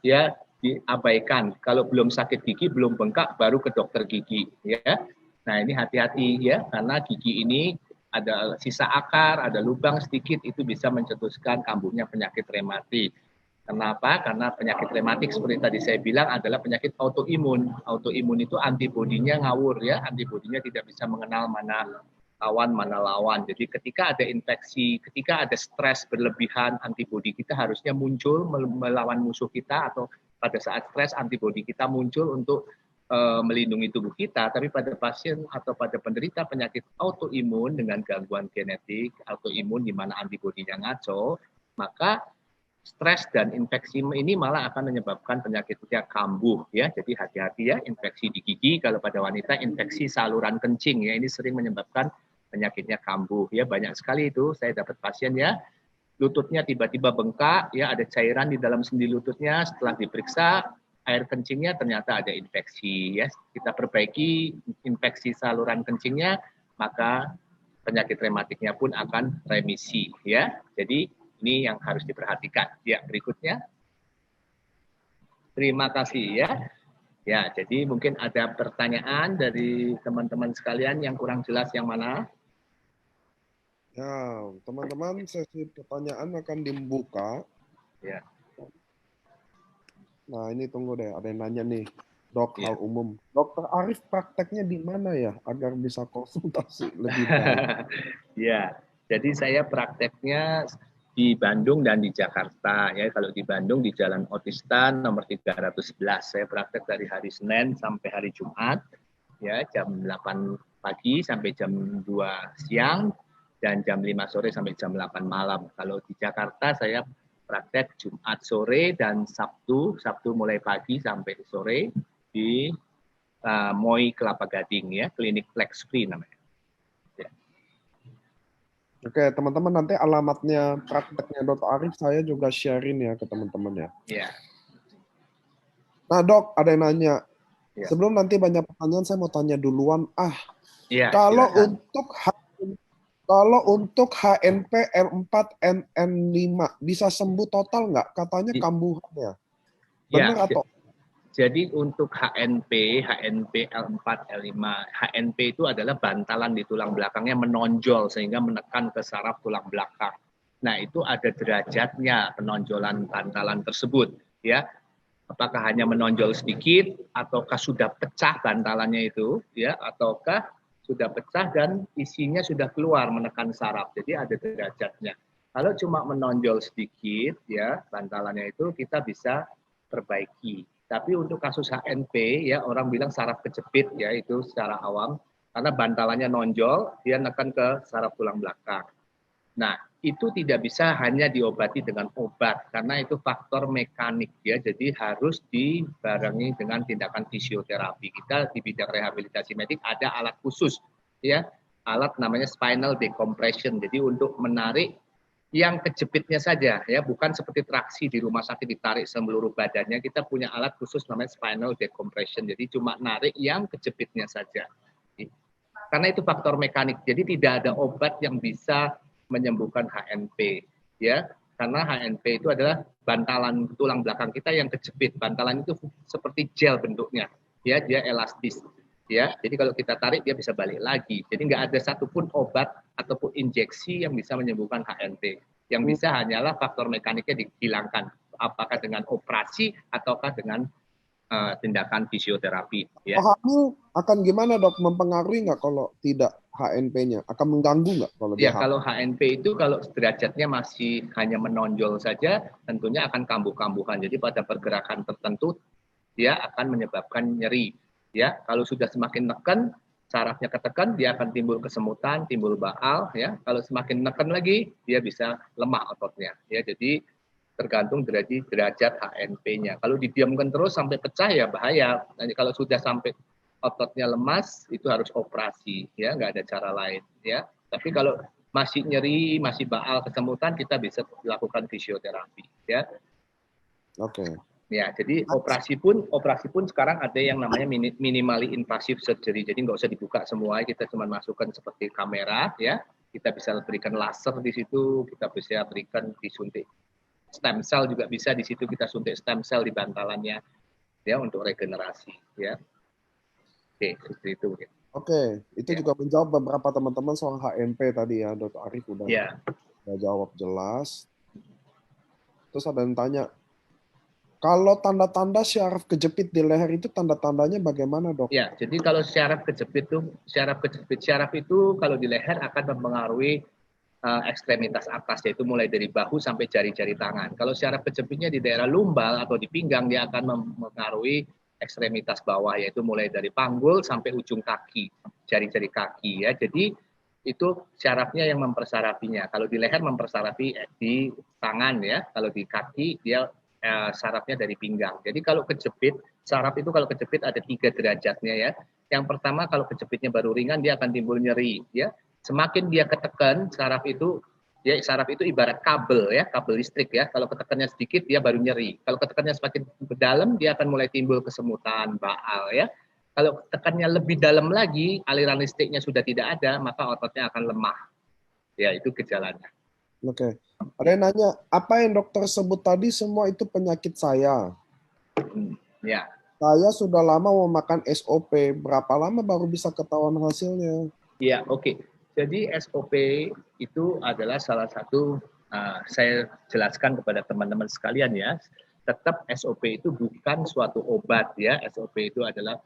ya, diabaikan. Kalau belum sakit gigi, belum bengkak, baru ke dokter gigi, ya. Nah, ini hati-hati, ya, karena gigi ini ada sisa akar, ada lubang sedikit, itu bisa mencetuskan kambuhnya penyakit rematik. Kenapa? Karena penyakit rematik seperti tadi saya bilang adalah penyakit autoimun. Autoimun itu antibodinya ngawur, ya, antibodinya tidak bisa mengenal mana kawan, mana lawan. Jadi ketika ada infeksi, ketika ada stres berlebihan, antibodi kita harusnya muncul melawan musuh kita, atau pada saat stres antibodi kita muncul untuk melindungi tubuh kita. Tapi pada pasien atau pada penderita penyakit autoimun dengan gangguan genetik, autoimun di mana antibodinya ngaco, maka stres dan infeksi ini malah akan menyebabkan penyakitnya kambuh, ya. Jadi hati-hati, ya, infeksi di gigi. Kalau pada wanita infeksi saluran kencing, ya, ini sering menyebabkan penyakitnya kambuh, ya. Banyak sekali itu saya dapat pasien, ya, lututnya tiba-tiba bengkak, ya, ada cairan di dalam sendi lututnya, setelah diperiksa air kencingnya ternyata ada infeksi, ya. Kita perbaiki infeksi saluran kencingnya, maka penyakit rematiknya pun akan remisi, ya. Jadi ini yang harus diperhatikan. Ya, berikutnya. Terima kasih, ya. Ya, jadi mungkin ada pertanyaan dari teman-teman sekalian yang kurang jelas yang mana? Ya, teman-teman, sesi pertanyaan akan dibuka. Ya. Nah, ini tunggu deh, ada yang nanya nih. Dok, Ya. hal umum. Dokter Arif prakteknya di mana ya agar bisa konsultasi lebih baik? Ya, jadi saya prakteknya di Bandung dan di Jakarta. Ya, kalau di Bandung di Jalan Otista nomor 311. Saya praktek dari hari Senin sampai hari Jumat. Ya, jam 8 pagi sampai jam 2 siang dan jam 5 sore sampai jam 8 malam. Kalau di Jakarta saya praktek Jumat sore dan Sabtu, Sabtu mulai pagi sampai sore di Moi Kelapa Gading ya, klinik Flex Free namanya. Ya. Oke, teman-teman, nanti alamatnya prakteknya Dr. Arif saya juga sharein ya ke teman-teman ya. Ya. Nah, Dok, ada yang nanya. Ya. Sebelum nanti banyak pertanyaan, saya mau tanya duluan. Ya, Kalau silakan. untuk HNP M4 NN5 bisa sembuh total nggak? Katanya kambuhan ya. Benar Ya, atau? jadi untuk HNP L4, L5, HNP itu adalah bantalan di tulang belakangnya menonjol sehingga menekan ke saraf tulang belakang. Nah, itu ada derajatnya penonjolan bantalan tersebut, ya. Apakah hanya menonjol sedikit ataukah sudah pecah bantalannya itu, ya, ataukah sudah pecah dan isinya sudah keluar menekan saraf. Jadi ada derajatnya. Kalau cuma menonjol sedikit, ya, bantalannya itu kita bisa perbaiki. Tapi untuk kasus HNP, ya, orang bilang saraf kejepit, ya, itu secara awam, karena bantalannya nonjol, dia nekan ke saraf tulang belakang. Nah, itu tidak bisa hanya diobati dengan obat karena itu faktor mekanik ya. Jadi harus dibarengi dengan tindakan fisioterapi. Kita di bidang rehabilitasi medik ada alat khusus ya. Alat namanya spinal decompression. Jadi untuk menarik yang kejepitnya saja ya, bukan seperti traksi di rumah sakit ditarik seluruh badannya. Kita punya alat khusus namanya spinal decompression. Jadi cuma narik yang kejepitnya saja. Karena itu faktor mekanik. Jadi tidak ada obat yang bisa menyembuhkan HNP ya, karena HNP itu adalah bantalan tulang belakang kita yang kejepit. Bantalan itu seperti gel bentuknya ya, dia elastis ya, jadi kalau kita tarik dia bisa balik lagi. Jadi nggak ada satupun obat ataupun injeksi yang bisa menyembuhkan HNP. Yang bisa hanyalah faktor mekaniknya dihilangkan, apakah dengan operasi ataukah dengan tindakan fisioterapi ya. Hamil akan gimana, Dok? Mempengaruhi nggak kalau tidak HNP-nya? Akan mengganggu nggak kalau dia Ya, kalau HNP itu kalau derajatnya masih hanya menonjol saja, tentunya akan kambuh-kambuhan. Jadi pada pergerakan tertentu dia akan menyebabkan nyeri. Ya, kalau sudah semakin neken, sarafnya ketekan, dia akan timbul kesemutan, timbul baal. Ya, kalau semakin neken lagi, dia bisa lemah ototnya. Ya, jadi tergantung dari derajat HNP-nya. Kalau didiamkan terus sampai pecah ya bahaya. Nanti kalau sudah sampai ototnya lemas, itu harus operasi. Ya, nggak ada cara lain. Ya. Tapi kalau masih nyeri, masih baal, kesemutan, kita bisa lakukan fisioterapi. Ya. Oke. Ya, jadi operasi pun sekarang ada yang namanya minimally invasive surgery. Jadi nggak usah dibuka semua, kita cuma masukkan seperti kamera, ya. Kita bisa berikan laser di situ, kita bisa berikan disuntik stem cell juga bisa di situ, kita suntik stem cell di bantalannya, ya, untuk regenerasi, ya. Oke, seperti itu. Oke, itu Ya. juga menjawab beberapa teman-teman soal HNP tadi ya, Dr. Arif udah jawab jelas. Terus ada yang tanya, kalau tanda-tanda syaraf kejepit di leher itu tanda-tandanya bagaimana, Dok? Ya, jadi kalau syaraf kejepit itu kalau di leher akan mempengaruhi ekstremitas atas, yaitu mulai dari bahu sampai jari-jari tangan. Kalau syaraf kejepitnya di daerah lumbal atau di pinggang, dia akan mempengaruhi ekstremitas bawah, yaitu mulai dari panggul sampai ujung kaki, jari-jari kaki ya. Jadi itu syarafnya yang mempersarafinya. Kalau di leher mempersarafi di tangan ya, kalau di kaki dia sarafnya dari pinggang. Jadi kalau kejepit, saraf itu kalau kejepit ada 3 derajatnya ya. Yang pertama kalau kejepitnya baru ringan dia akan timbul nyeri ya. Semakin dia ketekan saraf itu ibarat kabel ya, kabel listrik ya. Kalau ketekannya sedikit dia baru nyeri. Kalau ketekannya semakin ke dalam dia akan mulai timbul kesemutan, baal ya. Kalau tekannya lebih dalam lagi, aliran listriknya sudah tidak ada, maka ototnya akan lemah. Ya, itu gejalanya. Oke. Ada yang nanya, apa yang dokter sebut tadi semua itu penyakit saya? Ya. Saya sudah lama memakan SOP, berapa lama baru bisa ketahuan hasilnya? Iya, oke. Jadi SOP itu adalah salah satu, saya jelaskan kepada teman-teman sekalian ya, tetap SOP itu bukan suatu obat ya, SOP itu adalah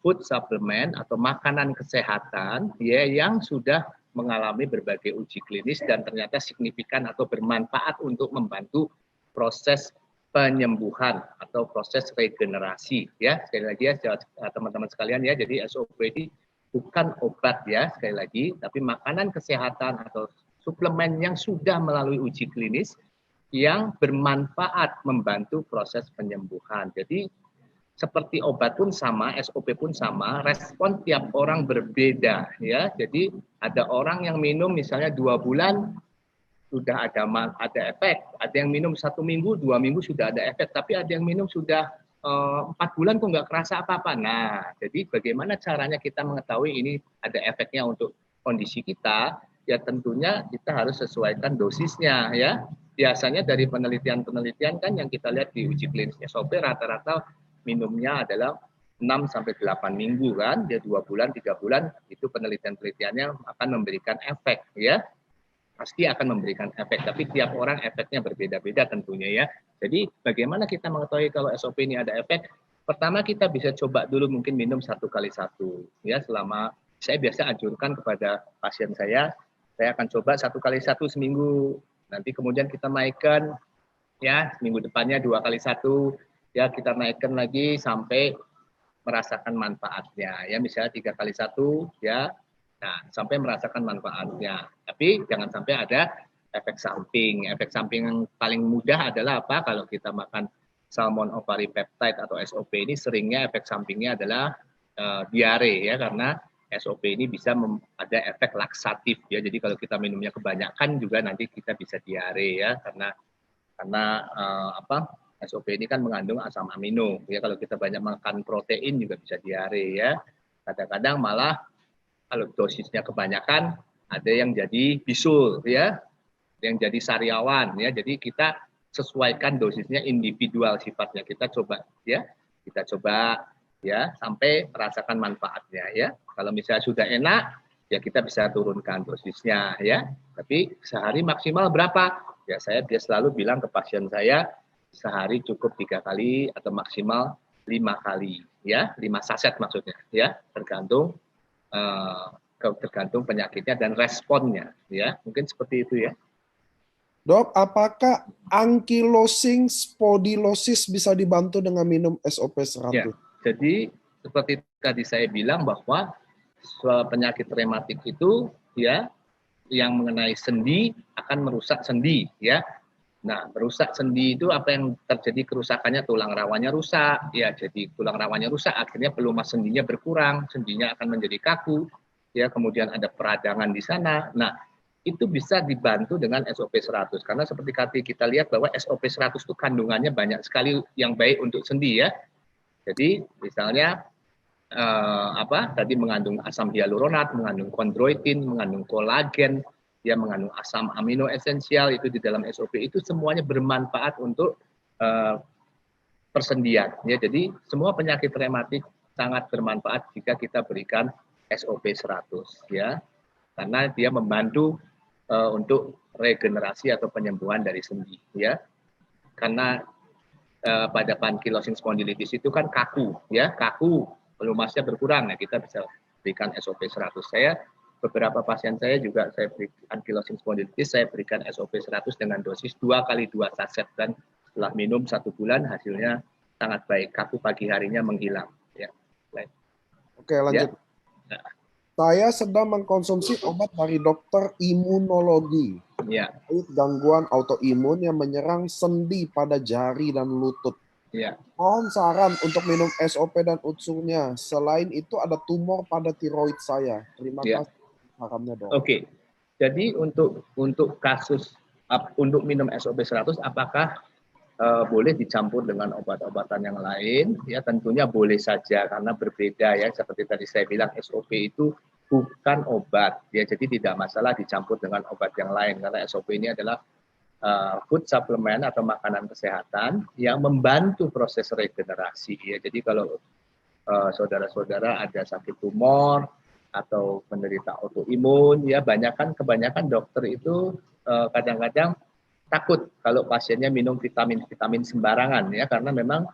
food supplement atau makanan kesehatan ya yang sudah mengalami berbagai uji klinis dan ternyata signifikan atau bermanfaat untuk membantu proses penyembuhan atau proses regenerasi ya. Sekali lagi ya teman-teman sekalian ya, jadi SOP ini bukan obat ya sekali lagi, tapi makanan kesehatan atau suplemen yang sudah melalui uji klinis yang bermanfaat membantu proses penyembuhan. Jadi seperti obat pun sama, SOP pun sama, respon tiap orang berbeda ya. Jadi ada orang yang minum misalnya 2 bulan sudah ada efek, ada yang minum 1 minggu, 2 minggu sudah ada efek, tapi ada yang minum sudah 4 bulan kok nggak kerasa apa-apa. Nah, jadi bagaimana caranya kita mengetahui ini ada efeknya untuk kondisi kita? Ya tentunya kita harus sesuaikan dosisnya ya. Biasanya dari penelitian-penelitian kan yang kita lihat di uji klinisnya SOP rata-rata minumnya adalah 6 sampai 8 minggu kan, dia 2 bulan, 3 bulan itu penelitian-penelitiannya akan memberikan efek ya. Pasti akan memberikan efek, tapi tiap orang efeknya berbeda-beda tentunya ya. Jadi bagaimana kita mengetahui kalau SOP ini ada efek? Pertama kita bisa coba dulu mungkin minum 1 kali 1 ya, selama saya biasa anjurkan kepada pasien saya akan coba 1 kali 1 seminggu. Nanti kemudian kita naikkan ya, minggu depannya 2 kali 1 ya, kita naikkan lagi sampai merasakan manfaatnya ya, misalnya 3 kali 1 ya. Nah, sampai merasakan manfaatnya. Tapi jangan sampai ada efek samping. Efek samping yang paling mudah adalah apa? Kalau kita makan salmon ovari peptide atau SOP ini seringnya efek sampingnya adalah diare ya, karena SOP ini bisa ada efek laksatif ya. Jadi kalau kita minumnya kebanyakan juga nanti kita bisa diare ya, karena SOP ini kan mengandung asam amino ya. Kalau kita banyak makan protein juga bisa diare ya. Kadang-kadang malah kalau dosisnya kebanyakan ada yang jadi bisul ya, yang jadi sariawan ya. Jadi kita sesuaikan dosisnya individual sifatnya. Kita coba ya sampai merasakan manfaatnya ya. Kalau misalnya sudah enak ya kita bisa turunkan dosisnya ya. Tapi sehari maksimal berapa? Ya saya selalu bilang ke pasien saya sehari cukup 3 kali atau maksimal 5 kali ya, 5 saset maksudnya ya, tergantung penyakitnya dan responnya ya, mungkin seperti itu ya. Dok, apakah ankylosing spondylosis bisa dibantu dengan minum SOP 100? Ya, jadi seperti tadi saya bilang bahwa penyakit rematik itu ya yang mengenai sendi akan merusak sendi ya. Nah, merusak sendi itu apa yang terjadi, kerusakannya tulang rawannya rusak ya. Jadi tulang rawannya rusak akhirnya pelumas sendinya berkurang, sendinya akan menjadi kaku ya, kemudian ada peradangan di sana. Nah, itu bisa dibantu dengan SOP 100 karena seperti tadi kita lihat bahwa SOP 100 itu kandungannya banyak sekali yang baik untuk sendi ya. Jadi misalnya tadi mengandung asam hyaluronat, mengandung kondroitin, mengandung kolagen, ya mengandung asam amino esensial itu di dalam SOP itu semuanya bermanfaat untuk persendian ya. Jadi semua penyakit rematik sangat bermanfaat jika kita berikan SOP 100 ya. Karena dia membantu untuk regenerasi atau penyembuhan dari sendi ya. Karena pada ankylosing spondylitis itu kan kaku ya, pelumasnya berkurang ya, kita bisa berikan SOP 100. Beberapa pasien saya juga saya berikan ankylosing spondylitis, saya berikan SOP 100 dengan dosis 2 kali 2 saset dan setelah minum 1 bulan hasilnya sangat baik, kaku pagi harinya menghilang ya. Oke, lanjut. Ya. Saya sedang mengkonsumsi obat dari dokter imunologi. Ya. Gangguan autoimun yang menyerang sendi pada jari dan lutut. Ya. Mohon saran untuk minum SOP dan unsurnya. Selain itu ada tumor pada tiroid saya. Terima kasih sarannya, Dok. Oke. Jadi untuk kasus untuk minum SOP 100 apakah boleh dicampur dengan obat-obatan yang lain? Ya tentunya boleh saja karena berbeda ya. Seperti tadi saya bilang SOP itu bukan obat ya, jadi tidak masalah dicampur dengan obat yang lain karena SOP ini adalah food supplement atau makanan kesehatan yang membantu proses regenerasi. Ya. Jadi kalau saudara-saudara ada sakit tumor atau menderita autoimun, ya kebanyakan dokter itu kadang-kadang takut kalau pasiennya minum vitamin sembarangan ya, karena memang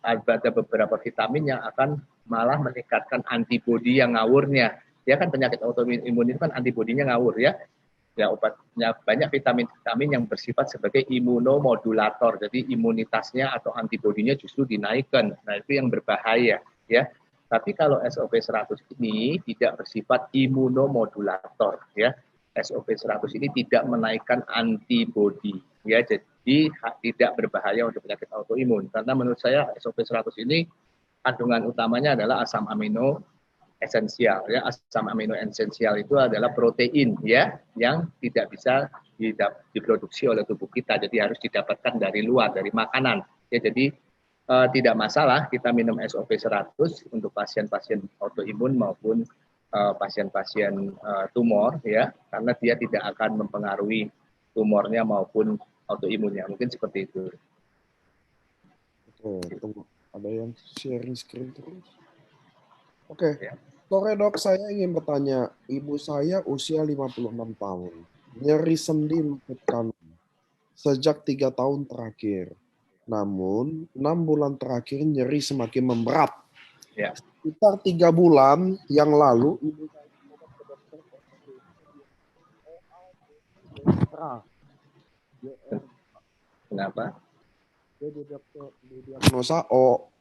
ada beberapa vitamin yang akan malah meningkatkan antibodi yang ngawurnya. Ya kan penyakit autoimun itu kan antibodinya ngawur ya. Ya obatnya banyak vitamin yang bersifat sebagai imunomodulator. Jadi imunitasnya atau antibodinya justru dinaikkan. Nah, itu yang berbahaya ya. Tapi kalau SOP 100 ini tidak bersifat imunomodulator ya. SOP 100 ini tidak menaikkan antibodi ya. Jadi tidak berbahaya untuk penyakit autoimun. Karena menurut saya SOP 100 ini kandungan utamanya adalah asam amino esensial ya. Asam amino esensial itu adalah protein ya yang tidak bisa diproduksi oleh tubuh kita. Jadi harus didapatkan dari luar, dari makanan. Ya, jadi tidak masalah kita minum SOP 100 untuk pasien-pasien autoimun maupun pasien-pasien tumor ya, karena dia tidak akan mempengaruhi tumornya maupun autoimunnya. Mungkin seperti itu. Oke, tunggu. Ada yang sharing screen terus. Oke. Ya. Sore dok, saya ingin bertanya. Ibu saya usia 56 tahun. Nyeri sendi lutut kanan. Sejak 3 tahun terakhir. Namun, 6 bulan terakhir nyeri semakin memberat. Ya. Sekitar 3 bulan yang lalu, ibu saya berobat ke dokter. Kenapa? Dia didiagnosa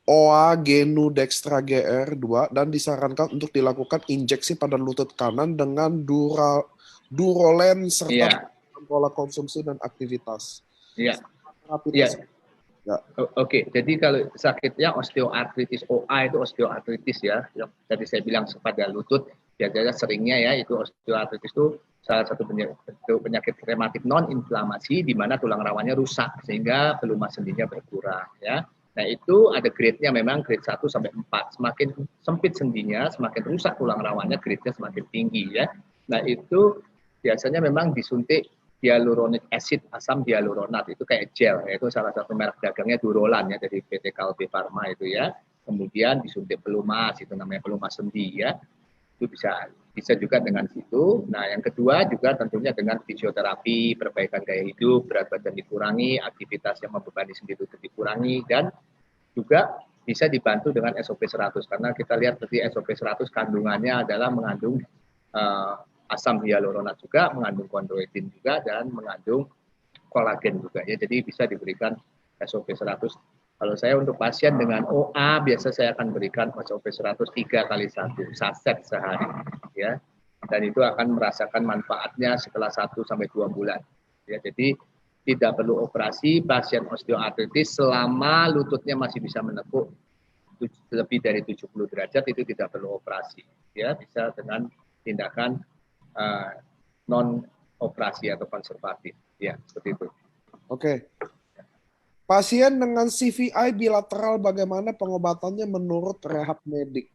OA Genudextra GR2 dan disarankan untuk dilakukan injeksi pada lutut kanan dengan Durolen serta pola konsumsi dan aktivitas. Iya. Ya. Oke, jadi kalau sakitnya osteoartritis OA itu osteoartritis ya. Yang tadi saya bilang pada lutut, biasanya seringnya ya itu osteoartritis itu salah satu penyakit rematik non inflamasi di mana tulang rawannya rusak sehingga pelumas sendinya berkurang ya. Nah, itu ada grade-nya memang grade 1 sampai 4. Semakin sempit sendinya, semakin rusak tulang rawannya, grade-nya semakin tinggi ya. Nah, itu biasanya memang disuntik hyaluronic acid, asam hyaluronat, itu kayak gel, yaitu salah satu merek dagangnya Durolan ya, dari PT Kalbe Pharma itu ya. Kemudian disuntik pelumas, itu namanya pelumas sendi ya. Itu bisa juga dengan situ. Nah, yang kedua juga tentunya dengan fisioterapi, perbaikan gaya hidup, berat badan dikurangi, aktivitas yang membebani sendi itu dikurangi, dan juga bisa dibantu dengan SOP 100 karena kita lihat tadi SOP 100 kandungannya adalah mengandung asam hyaluronat juga, mengandung kondroitin juga, dan mengandung kolagen juga ya. Jadi bisa diberikan SOP 100. Kalau saya untuk pasien dengan OA biasa saya akan berikan SOP 100 3 kali 1 saset sehari ya. Dan itu akan merasakan manfaatnya setelah 1 sampai 2 bulan. Ya, jadi tidak perlu operasi pasien osteoartritis selama lututnya masih bisa menekuk lebih dari 70 derajat, itu tidak perlu operasi. Ya, bisa dengan tindakan non operasi atau konservatif ya, seperti itu. Oke. Pasien dengan CVI bilateral bagaimana pengobatannya menurut rehab medik?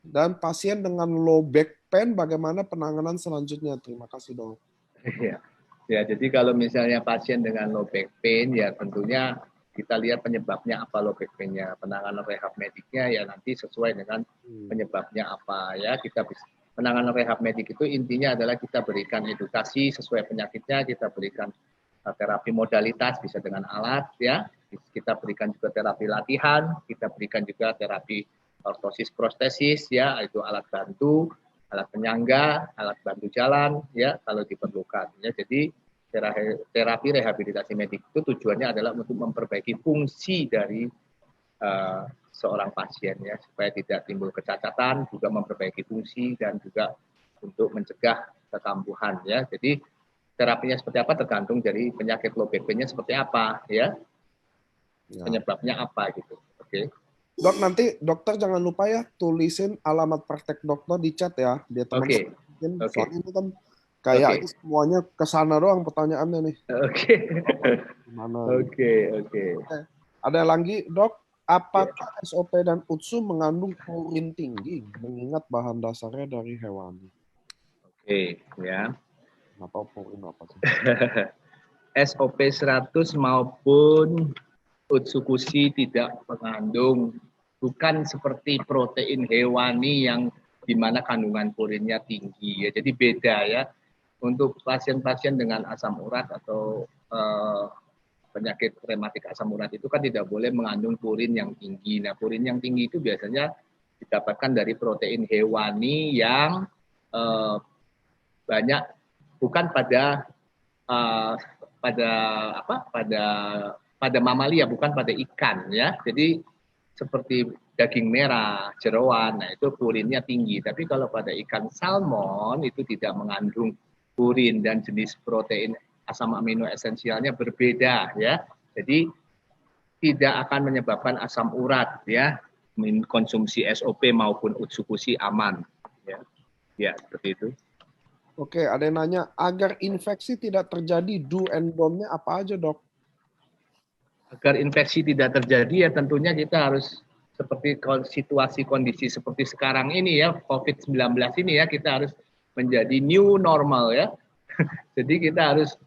Dan pasien dengan low back pain bagaimana penanganan selanjutnya? Terima kasih dok. Ya, jadi kalau misalnya pasien dengan low back pain ya tentunya kita lihat penyebabnya apa low back pain-nya. Penanganan rehab mediknya ya nanti sesuai dengan penyebabnya apa ya. Kita bisa penanganan rehab medik itu intinya adalah kita berikan edukasi sesuai penyakitnya, kita berikan terapi modalitas bisa dengan alat ya, kita berikan juga terapi latihan, kita berikan juga terapi ortosis prostesis ya, itu alat bantu, alat penyangga, alat bantu jalan ya kalau diperlukan ya. Jadi terapi rehabilitasi medik itu tujuannya adalah untuk memperbaiki fungsi dari seorang pasien ya, supaya tidak timbul kecacatan, juga memperbaiki fungsi dan juga untuk mencegah kekambuhan ya. Jadi terapinya seperti apa tergantung dari penyakit low back pain-nya seperti apa ya. Penyebabnya apa gitu. Oke. Dok, nanti dokter jangan lupa ya tulisin alamat praktek dokter di chat ya, biar teman-teman soalnya ini kan kayak semuanya ke sana doang pertanyaannya nih. Oke. Gimana? Oke. Ada lagi, Dok? Apakah SOP dan UTSU mengandung purin tinggi mengingat bahan dasarnya dari hewani? Oke, ya. Apa purin apa sih? SOP 100 maupun Otsukushi tidak mengandung, bukan seperti protein hewani yang di mana kandungan purinnya tinggi ya. Jadi beda ya. Untuk pasien-pasien dengan asam urat atau penyakit rematik asam urat itu kan tidak boleh mengandung purin yang tinggi. Nah, purin yang tinggi itu biasanya didapatkan dari protein hewani yang banyak, bukan pada pada mamalia, bukan pada ikan ya. Jadi seperti daging merah, jeroan, nah itu purinnya tinggi. Tapi kalau pada ikan salmon itu tidak mengandung purin dan jenis protein asam amino esensialnya berbeda ya. Jadi tidak akan menyebabkan asam urat ya. Konsumsi SOP maupun Otsukushi aman ya. Ya, seperti itu. Oke, ada yang nanya, agar infeksi tidak terjadi do and don't-nya apa aja, Dok? Agar infeksi tidak terjadi ya tentunya kita harus seperti situasi kondisi seperti sekarang ini ya, COVID-19 ini ya, kita harus menjadi new normal ya. Jadi kita harus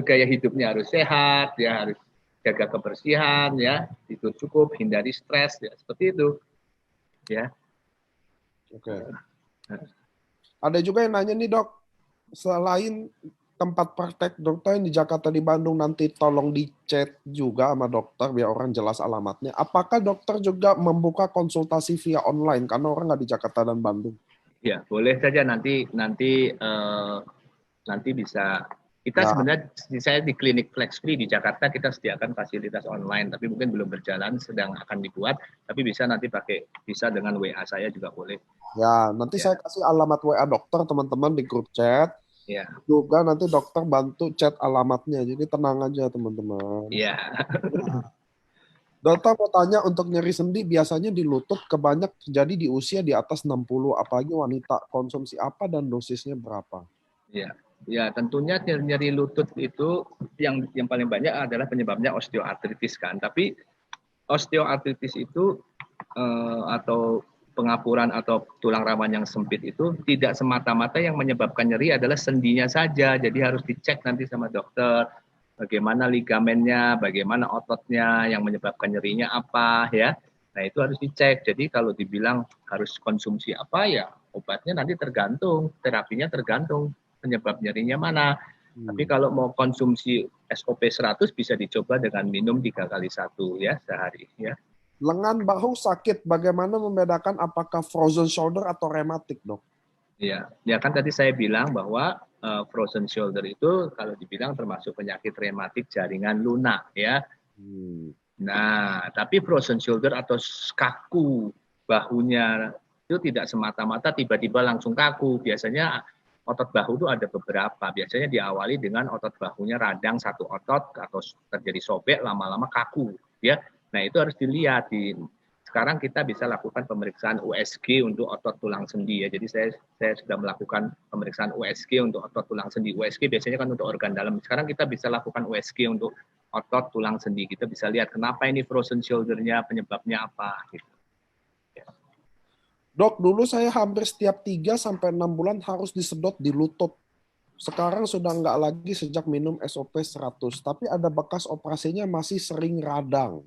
gaya hidupnya harus sehat ya, harus jaga kebersihan ya, tidur cukup, hindari stres ya, seperti itu. Ya. Oke. Ada juga yang nanya nih, Dok, selain tempat praktek dokter yang di Jakarta di Bandung, nanti tolong di-chat juga sama dokter biar orang jelas alamatnya. Apakah dokter juga membuka konsultasi via online karena orang nggak di Jakarta dan Bandung? Ya, boleh saja nanti bisa. Kita sebenarnya saya di klinik Flex Free di Jakarta kita sediakan fasilitas online, tapi mungkin belum berjalan, sedang akan dibuat. Tapi bisa nanti bisa dengan WA saya juga boleh. Ya, nanti saya kasih alamat WA dokter teman-teman di grup chat. Ya. Juga nanti dokter bantu chat alamatnya, jadi tenang aja teman-teman. Iya. Dokter mau tanya, untuk nyeri sendi biasanya di lutut kebanyak terjadi di usia di atas 60, apalagi wanita. Konsumsi apa dan dosisnya berapa? Ya, ya tentunya nyeri lutut itu yang paling banyak adalah penyebabnya osteoartritis kan. Tapi osteoartritis itu atau pengapuran atau tulang rawan yang sempit itu tidak semata-mata yang menyebabkan nyeri adalah sendinya saja. Jadi harus dicek nanti sama dokter bagaimana ligamennya, bagaimana ototnya, yang menyebabkan nyerinya apa ya. Nah itu harus dicek. Jadi kalau dibilang harus konsumsi apa ya, obatnya nanti tergantung, terapinya tergantung penyebab nyerinya mana. Tapi kalau mau konsumsi SOP 100 bisa dicoba dengan minum 3 kali 1 ya sehari ya. Lengan bahu sakit, bagaimana membedakan apakah frozen shoulder atau rematik, Dok? Ya kan tadi saya bilang bahwa frozen shoulder itu kalau dibilang termasuk penyakit rematik jaringan lunak ya. Nah, tapi frozen shoulder atau kaku bahunya itu tidak semata-mata tiba-tiba langsung kaku. Biasanya otot bahu itu ada beberapa. Biasanya diawali dengan otot bahunya radang satu otot atau terjadi sobek, lama-lama kaku ya. Nah, itu harus dilihat. Sekarang kita bisa lakukan pemeriksaan USG untuk otot tulang sendi ya. Jadi saya sudah melakukan pemeriksaan USG untuk otot tulang sendi. USG biasanya kan untuk organ dalam. Sekarang kita bisa lakukan USG untuk otot tulang sendi. Kita bisa lihat kenapa ini frozen shoulder-nya, penyebabnya apa gitu. Ya. Dok, dulu saya hampir setiap 3-6 bulan harus disedot di lutut. Sekarang sudah nggak lagi sejak minum SOP 100. Tapi ada bekas operasinya masih sering radang.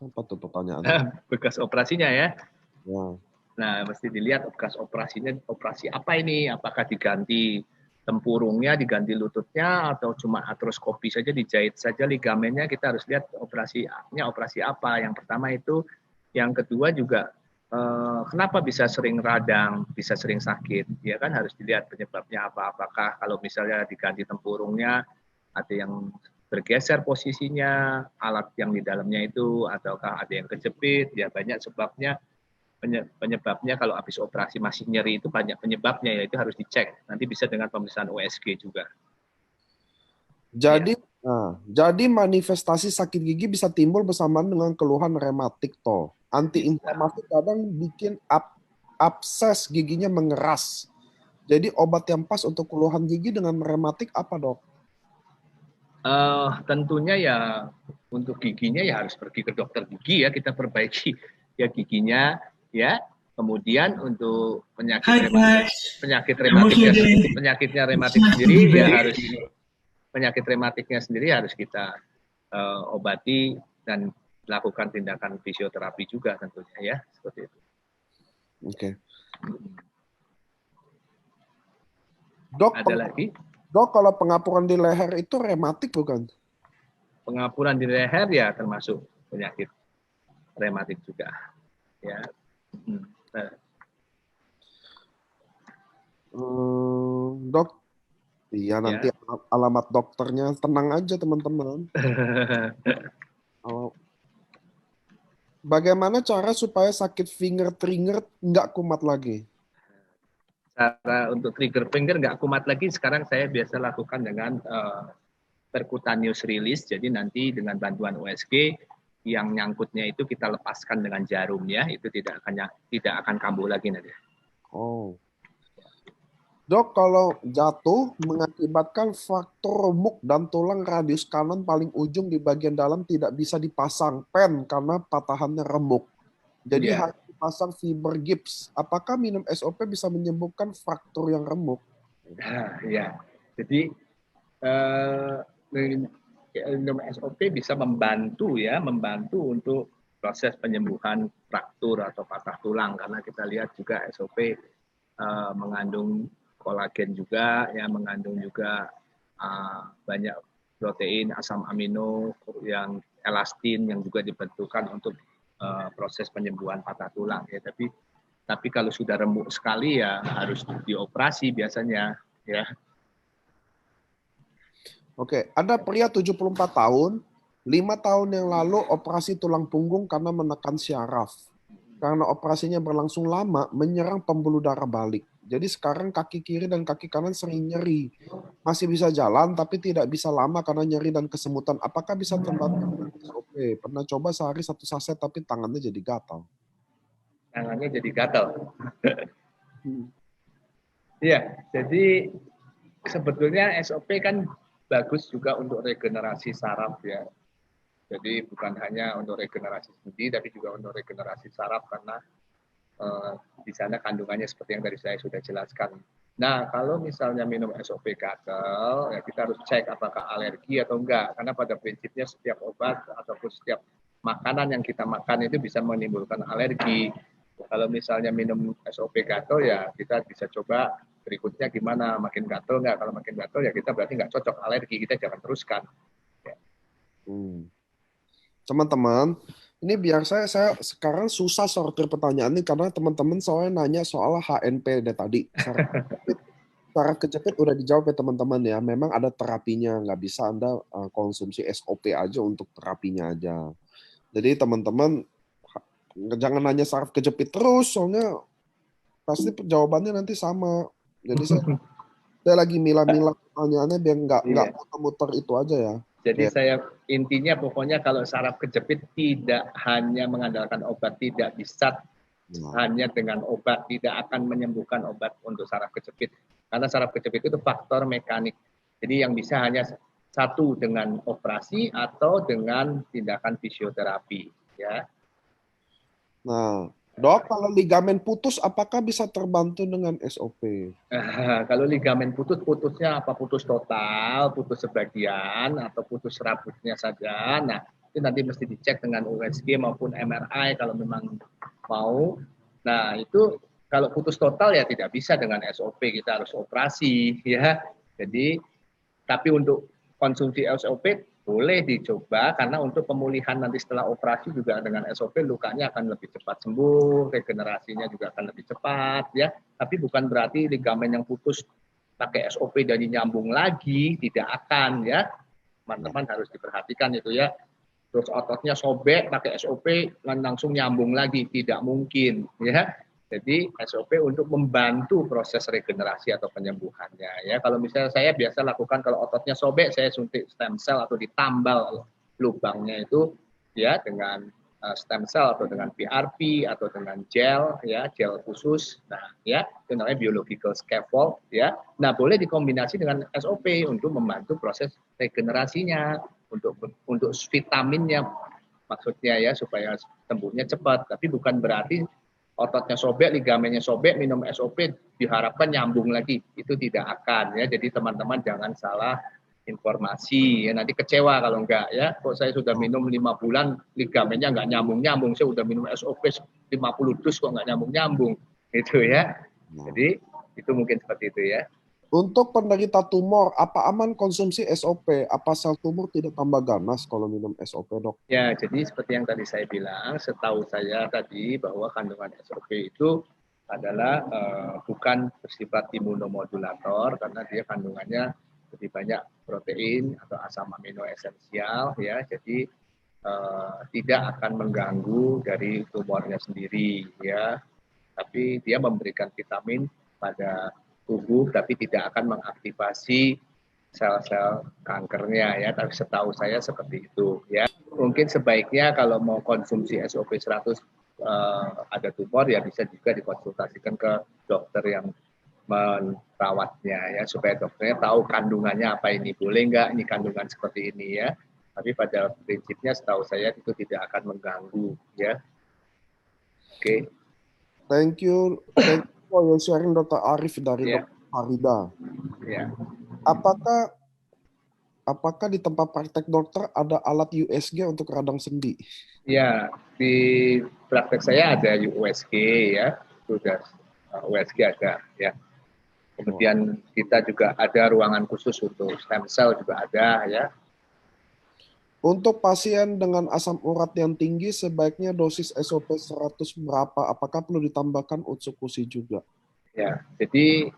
Apa tuh pertanyaannya? Bekas operasinya ya. Ya. Nah, mesti dilihat bekas operasinya, operasi apa ini? Apakah diganti tempurungnya, diganti lututnya, atau cuma artroskopi saja, dijahit saja ligamennya? Kita harus lihat operasinya operasi apa. Yang pertama itu. Yang kedua juga, kenapa bisa sering radang, bisa sering sakit? Ya kan harus dilihat penyebabnya apa. Apakah kalau misalnya diganti tempurungnya, ada yang bergeser posisinya, alat yang di dalamnya itu, ataukah ada yang kejepit, ya banyak sebabnya. Penyebabnya kalau habis operasi masih nyeri itu banyak penyebabnya, yaitu harus dicek. Nanti bisa dengan pemeriksaan USG juga. Jadi, jadi manifestasi sakit gigi bisa timbul bersamaan dengan keluhan rematik toh. Antiinflamasi kadang bikin abses giginya mengeras. Jadi obat yang pas untuk keluhan gigi dengan rematik apa, Dok? Tentunya ya untuk giginya ya harus pergi ke dokter gigi ya, kita perbaiki ya giginya ya. Kemudian untuk penyakitnya rematik sendiri ya penyakit rematiknya sendiri harus kita obati dan lakukan tindakan fisioterapi juga tentunya ya, seperti itu. Oke. Dok, ada lagi? Dok, kalau pengapuran di leher itu rematik bukan? Pengapuran di leher ya termasuk penyakit rematik juga. Ya. Dok, iya nanti alamat dokternya, tenang aja teman-teman. Bagaimana cara supaya sakit finger trigger nggak kumat lagi? Cara untuk trigger finger nggak kumat lagi, sekarang saya biasa lakukan dengan percutaneous release. Jadi nanti dengan bantuan USG yang nyangkutnya itu kita lepaskan dengan jarum ya, itu tidak akan kambuh lagi nanti. Oh. Dok, kalau jatuh mengakibatkan fraktur remuk dan tulang radius kanan paling ujung di bagian dalam tidak bisa dipasang pen karena patahannya remuk. Jadi harus dipasang fiber gips. Apakah minum SOP bisa menyembuhkan fraktur yang remuk? Ya, jadi minum SOP bisa membantu untuk proses penyembuhan fraktur atau patah tulang, karena kita lihat juga SOP mengandung kolagen juga, ya mengandung juga banyak protein, asam amino, yang elastin yang juga dibentukkan untuk proses penyembuhan patah tulang. Ya, tapi kalau sudah remuk sekali ya harus dioperasi biasanya. Ya. Oke, ada pria 74 tahun, 5 tahun yang lalu operasi tulang punggung karena menekan syaraf. Karena operasinya berlangsung lama, menyerang pembuluh darah balik. Jadi sekarang kaki kiri dan kaki kanan sering nyeri. Masih bisa jalan, tapi tidak bisa lama karena nyeri dan kesemutan. Apakah bisa terbantu? Oke, pernah coba sehari 1 saset, tapi tangannya jadi gatal. Tangannya jadi gatal. Iya, jadi sebetulnya SOP kan bagus juga untuk regenerasi saraf ya. Jadi bukan hanya untuk regenerasi sendi, tapi juga untuk regenerasi saraf karena di sana kandungannya seperti yang tadi saya sudah jelaskan. Nah, kalau misalnya minum SOP gatal, ya kita harus cek apakah alergi atau enggak. Karena pada prinsipnya setiap obat ataupun setiap makanan yang kita makan itu bisa menimbulkan alergi. Kalau misalnya minum SOP gatal, ya kita bisa coba berikutnya gimana, makin gatal enggak. Kalau makin gatal ya kita berarti enggak cocok alergi, kita jangan teruskan. Ya. Teman-teman, ini biar saya sekarang susah sortir pertanyaan ini karena teman-teman soalnya nanya soal HNP tadi. Saraf kejepit udah dijawab ya teman-teman ya. Memang ada terapinya, nggak bisa Anda konsumsi SOP aja untuk terapinya aja. Jadi teman-teman jangan nanya saraf kejepit terus, soalnya pasti jawabannya nanti sama. Jadi saya lagi milah-milah pertanyaannya biar nggak muter-muter itu aja ya. Jadi saya intinya pokoknya kalau saraf kejepit tidak hanya mengandalkan obat, tidak bisa hanya dengan obat, tidak akan menyembuhkan obat untuk saraf kejepit. Karena saraf kejepit itu faktor mekanik. Jadi yang bisa hanya satu dengan operasi atau dengan tindakan fisioterapi. Ya. Nah, Dok, kalau ligamen putus, apakah bisa terbantu dengan SOP? Kalau ligamen putusnya apa? Putus total, putus sebagian, atau putus rambutnya saja. Nah, itu nanti mesti dicek dengan USG maupun MRI kalau memang mau. Nah, itu kalau putus total ya tidak bisa dengan SOP, kita harus operasi. Ya. Jadi, tapi untuk konsumsi SOP, boleh dicoba karena untuk pemulihan nanti setelah operasi juga dengan SOP lukanya akan lebih cepat sembuh, regenerasinya juga akan lebih cepat ya. Tapi bukan berarti ligamen yang putus pakai SOP dan nyambung lagi, tidak akan ya. Teman-teman harus diperhatikan itu ya. Terus ototnya sobek pakai SOP langsung nyambung lagi, tidak mungkin ya. Jadi SOP untuk membantu proses regenerasi atau penyembuhannya. Ya, kalau misalnya saya biasa lakukan kalau ototnya sobek, saya suntik stem cell atau ditambal lubangnya itu ya dengan stem cell atau dengan PRP atau dengan gel ya, gel khusus. Nah, ya itu namanya biological scaffold ya. Nah, boleh dikombinasi dengan SOP untuk membantu proses regenerasinya, untuk vitaminnya maksudnya ya supaya sembuhnya cepat. Tapi bukan berarti ototnya sobek, ligamennya sobek, minum SOP diharapkan nyambung lagi. Itu tidak akan ya. Jadi teman-teman jangan salah informasi, ya nanti kecewa kalau enggak ya, kok saya sudah minum 5 bulan ligamennya enggak nyambung-nyambung, saya udah minum SOP 50 dus kok enggak nyambung-nyambung, gitu ya. Jadi itu mungkin seperti itu ya. Untuk penderita tumor, apa aman konsumsi SOP? Apa sel tumor tidak tambah ganas kalau minum SOP, dok? Ya, jadi seperti yang tadi saya bilang, setahu saya tadi bahwa kandungan SOP itu adalah bukan bersifat imunomodulator karena dia kandungannya lebih banyak protein atau asam amino esensial ya, jadi tidak akan mengganggu dari tumornya sendiri ya, tapi dia memberikan vitamin pada tubuh tapi tidak akan mengaktifasi sel-sel kankernya ya, tapi setahu saya seperti itu ya. Mungkin sebaiknya kalau mau konsumsi SOP 100 ada tumor ya bisa juga dikonsultasikan ke dokter yang merawatnya ya, supaya dokternya tahu kandungannya apa, ini boleh nggak ini kandungan seperti ini ya, tapi pada prinsipnya setahu saya itu tidak akan mengganggu ya. Oke. Thank you for your sharing, Dr. Arif dari Dr. Farida. Apakah di tempat praktek dokter ada alat USG untuk radang sendi? Ya, di praktek saya ada USG ya, sudah USG ada ya. Kemudian kita juga ada ruangan khusus untuk stem cell juga ada ya. Untuk pasien dengan asam urat yang tinggi sebaiknya dosis SOP 100 berapa? Apakah perlu ditambahkan utsukushi juga? Ya, jadi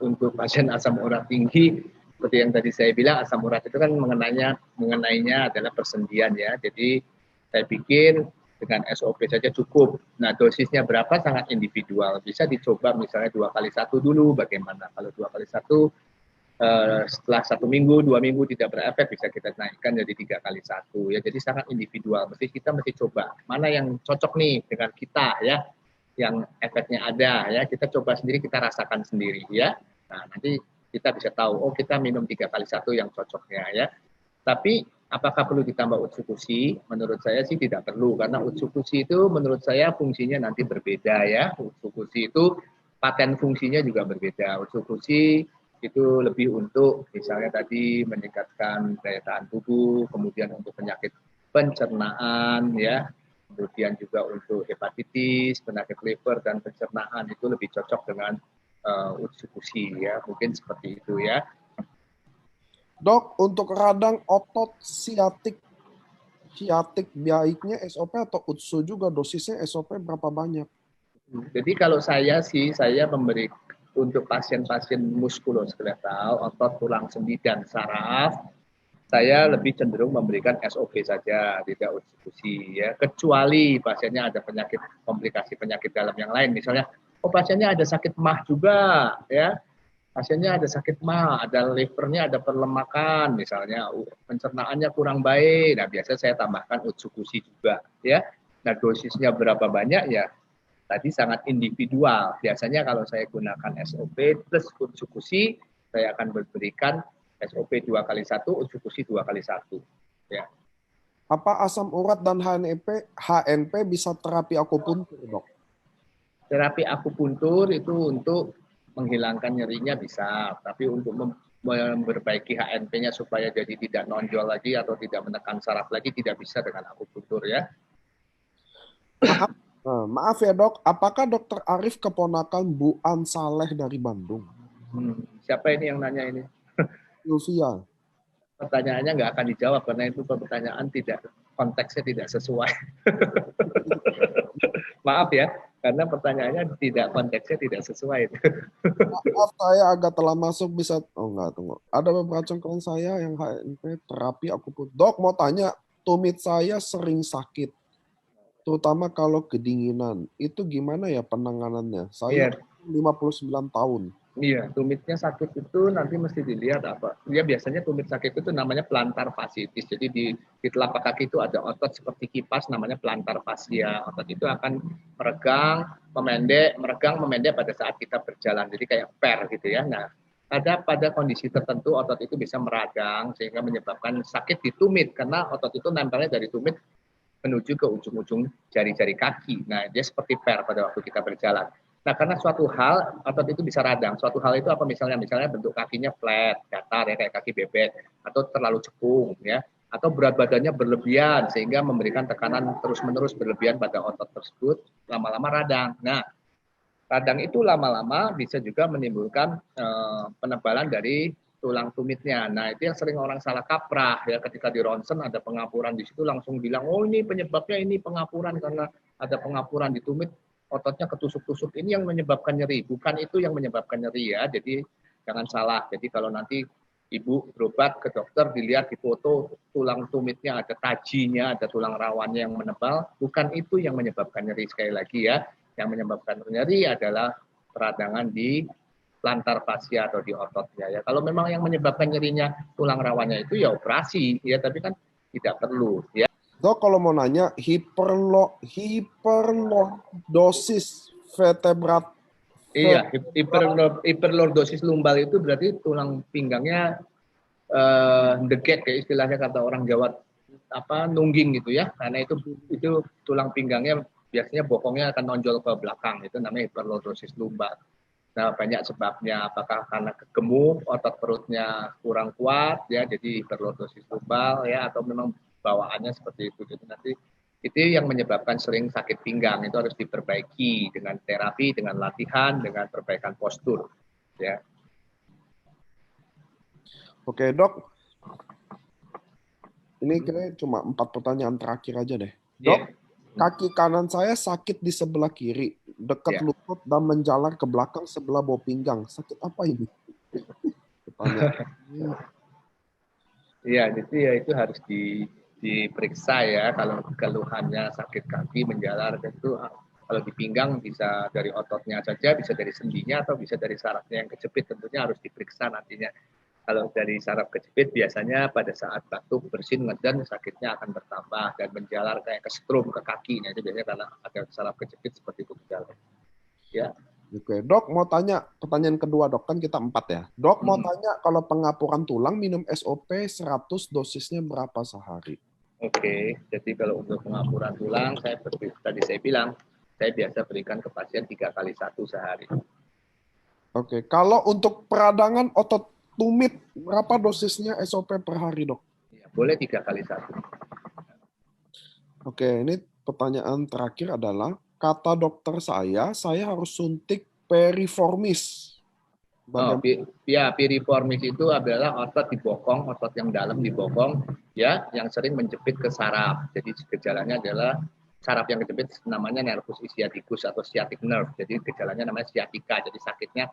untuk pasien asam urat tinggi seperti yang tadi saya bilang, asam urat itu kan mengenainya adalah persendian ya. Jadi saya pikir dengan SOP saja cukup. Nah, dosisnya berapa sangat individual. Bisa dicoba misalnya 2x1 dulu, bagaimana. Kalau 2x1 setelah 1 minggu, 2 minggu tidak berefek, bisa kita naikkan jadi 3x1 ya. Jadi sangat individual. Kita mesti coba mana yang cocok nih dengan kita ya, yang efeknya ada ya. Kita coba sendiri, kita rasakan sendiri ya. Nah, nanti kita bisa tahu, oh kita minum 3x1 yang cocoknya ya. Tapi apakah perlu ditambah utsukushi? Menurut saya sih tidak perlu, karena utsukushi itu menurut saya fungsinya nanti berbeda ya. Utsukushi itu paten fungsinya juga berbeda. Utsukushi itu lebih untuk misalnya tadi meningkatkan daya tahan tubuh, kemudian untuk penyakit pencernaan ya, kemudian juga untuk hepatitis, penyakit liver dan pencernaan itu lebih cocok dengan utsukushi ya, mungkin seperti itu ya. Dok, untuk radang otot siatik baiknya SOP atau utsu juga, dosisnya SOP berapa banyak? Jadi kalau saya sih, saya memberi untuk pasien-pasien muskuloskeletal, otot tulang sendi dan saraf, saya lebih cenderung memberikan SOP saja, tidak utsukushi ya. Kecuali pasiennya ada komplikasi penyakit dalam yang lain, misalnya pasiennya ada sakit MAH juga ya. Pasiennya ada sakit MAH, ada livernya ada perlemakan, misalnya pencernaannya kurang baik. Nah, biasa saya tambahkan utsukushi juga ya. Nah, dosisnya berapa banyak ya? Tadi sangat individual. Biasanya kalau saya gunakan SOP plus utsukushi, saya akan berikan SOP 2x1, utsukushi 2x1 ya. Apa asam urat dan HNP bisa terapi akupuntur, dok? Terapi akupuntur itu untuk menghilangkan nyerinya bisa, tapi untuk memperbaiki HNP-nya supaya jadi tidak nonjol lagi atau tidak menekan saraf lagi tidak bisa dengan akupuntur ya. Maaf ya dok, apakah Dokter Arif keponakan Bu An Saleh dari Bandung? Siapa ini yang nanya ini? Sylvia. Pertanyaannya nggak akan dijawab karena itu pertanyaan konteksnya tidak sesuai. Maaf ya, karena pertanyaannya konteksnya tidak sesuai. Maaf, saya agak telah masuk, bisa. Oh enggak, tunggu. Ada beberapa congkongan saya yang HNP terapi akupuntur. Dok, mau tanya, tumit saya sering sakit, terutama kalau kedinginan. Itu gimana ya penanganannya? Saya 59 tahun. Iya, tumitnya sakit itu nanti mesti dilihat apa. Ya biasanya tumit sakit itu namanya plantar fasciitis. Jadi di telapak kaki itu ada otot seperti kipas namanya plantar fascia. Otot itu akan meregang, memendek pada saat kita berjalan. Jadi kayak per gitu ya. Nah, pada kondisi tertentu otot itu bisa meradang sehingga menyebabkan sakit di tumit karena otot itu nempelnya dari tumit menuju ke ujung-ujung jari-jari kaki. Nah, dia seperti per pada waktu kita berjalan. Nah, karena suatu hal otot itu bisa radang. Suatu hal itu apa misalnya? Misalnya bentuk kakinya flat, datar ya kayak kaki bebek, atau terlalu cekung ya, atau berat badannya berlebihan sehingga memberikan tekanan terus-menerus berlebihan pada otot tersebut, lama-lama radang. Nah, radang itu lama-lama bisa juga menimbulkan penebalan dari tulang tumitnya. Nah, itu yang sering orang salah kaprah ya, ketika di ronsen ada pengapuran di situ langsung bilang, oh ini penyebabnya ini pengapuran karena ada pengapuran di tumit, ototnya ketusuk-tusuk, ini yang menyebabkan nyeri, bukan itu yang menyebabkan nyeri ya. Jadi jangan salah. Jadi kalau nanti ibu berobat ke dokter, dilihat di foto tulang tumitnya ada tajinya, ada tulang rawannya yang menebal, bukan itu yang menyebabkan nyeri. Sekali lagi ya, yang menyebabkan nyeri adalah peradangan di plantar fascia atau di ototnya ya. Kalau memang yang menyebabkan nyerinya tulang rawannya itu ya operasi ya, tapi kan tidak perlu ya. Dok, kalau mau nanya, hiperlordosis vertebrat. Iya, hiperlordosis lumbal itu berarti tulang pinggangnya degek kayak istilahnya kata orang Jawa, nungging gitu ya. Karena itu tulang pinggangnya biasanya bokongnya akan nonjol ke belakang, itu namanya hiperlordosis lumbal. Nah, banyak sebabnya, apakah karena gemuk, otot perutnya kurang kuat ya, jadi hiperlordosis lumbal ya, atau memang bawaannya seperti itu. Jadi nanti itu yang menyebabkan sering sakit pinggang, itu harus diperbaiki dengan terapi, dengan latihan, dengan perbaikan postur ya. Oke, Dok. Ini kayaknya cuma 4 pertanyaan terakhir aja deh. Dok, kaki kanan saya sakit di sebelah kiri, dekat lutut dan menjalar ke belakang sebelah bawah pinggang. Sakit apa ini? Iya, jadi ya itu harus diperiksa ya. Kalau keluhannya sakit kaki menjalar itu, kalau di pinggang bisa dari ototnya saja, bisa dari sendinya, atau bisa dari sarafnya yang kejepit. Tentunya harus diperiksa nantinya. Kalau dari saraf kejepit biasanya pada saat batuk, bersin, ngeden, sakitnya akan bertambah dan menjalar kayak kesetrum ke kaki. Nah, itu biasanya karena ada saraf kejepit seperti itu menjalar. Ya. Oke, Dok mau tanya pertanyaan kedua, Dok, kan kita 4 ya. Dok mau tanya, kalau pengapuran tulang minum SOP 100, dosisnya berapa sehari? Oke, jadi kalau untuk pengapuran tulang, tadi saya bilang, saya biasa berikan ke pasien 3 kali 1 sehari. Oke, kalau untuk peradangan otot tumit, berapa dosisnya SOP per hari, Dok? Ya, boleh 3 kali 1. Oke, ini pertanyaan terakhir adalah, kata dokter saya harus suntik piriformis. Piriformis itu adalah otot di bokong, otot yang dalam di bokong, ya, yang sering menjepit ke saraf. Jadi gejalanya adalah saraf yang kejepit namanya nervus sciaticus atau sciatic nerve. Jadi gejalanya namanya sciatica. Jadi sakitnya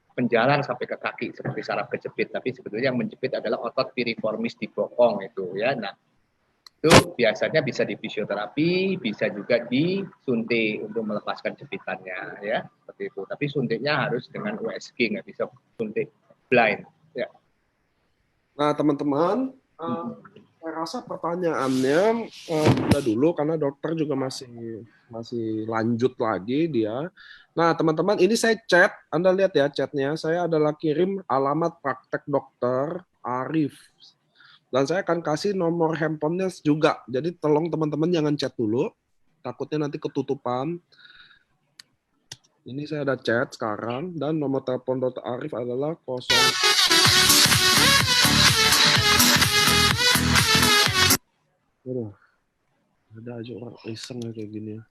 penjalan sampai ke kaki seperti saraf kejepit. Tapi sebetulnya yang menjepit adalah otot piriformis di bokong itu, ya. Nah, itu biasanya bisa di fisioterapi, bisa juga disuntik untuk melepaskan jepitannya, ya, seperti itu. Tapi suntiknya harus dengan USG, nggak bisa suntik blind. Ya. Nah, teman-teman, saya rasa pertanyaannya udah dulu karena dokter juga masih lanjut lagi dia. Nah, teman-teman, ini saya chat, Anda lihat ya chatnya. Saya adalah kirim alamat praktek dokter Arif. Dan saya akan kasih nomor handphonenya juga. Jadi tolong teman-teman jangan chat dulu. Takutnya nanti ketutupan. Ini saya ada chat sekarang. Dan nomor telepon Dr. Arif adalah 0. Ada aja orang iseng kayak gini ya.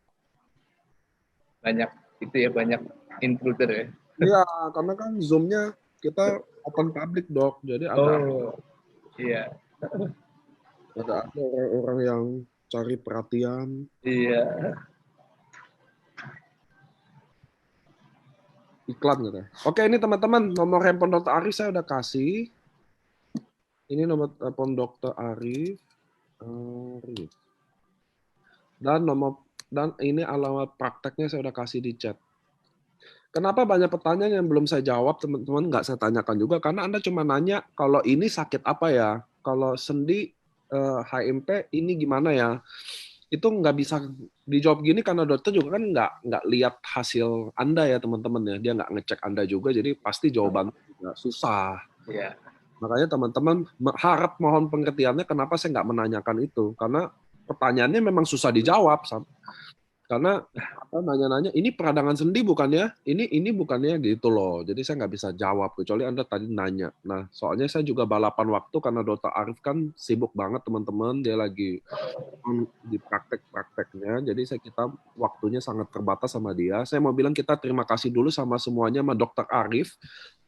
Banyak itu ya, banyak intruder ya. Iya, karena kan Zoom-nya kita open public, Dok. Jadi ada iya. Ada orang-orang yang cari perhatian. Iya. Iklan gitu. Oke, ini teman-teman, nomor handphone Dr. Arif saya udah kasih. Ini nomor telepon Dr. Arif. Dan ini alamat prakteknya saya udah kasih di chat. Kenapa banyak pertanyaan yang belum saya jawab, teman-teman? Nggak saya tanyakan juga, karena Anda cuma nanya kalau ini sakit apa ya, kalau sendi HMP ini gimana ya. Itu nggak bisa dijawab gini karena dokter juga kan nggak lihat hasil Anda ya, teman-teman ya. Dia nggak ngecek Anda juga, jadi pasti jawaban susah. Yeah. Makanya teman-teman harap mohon pengertiannya kenapa saya nggak menanyakan itu. Karena pertanyaannya memang susah dijawab. Karena nanya-nanya, ini peradangan sendi bukan ya? Ini bukannya gitu loh. Jadi saya nggak bisa jawab, kecuali Anda tadi nanya. Nah, soalnya saya juga balapan waktu karena Dr. Arif kan sibuk banget teman-teman. Dia lagi di praktek-prakteknya. Jadi kita waktunya sangat terbatas sama dia. Saya mau bilang kita terima kasih dulu sama semuanya sama Dr. Arif.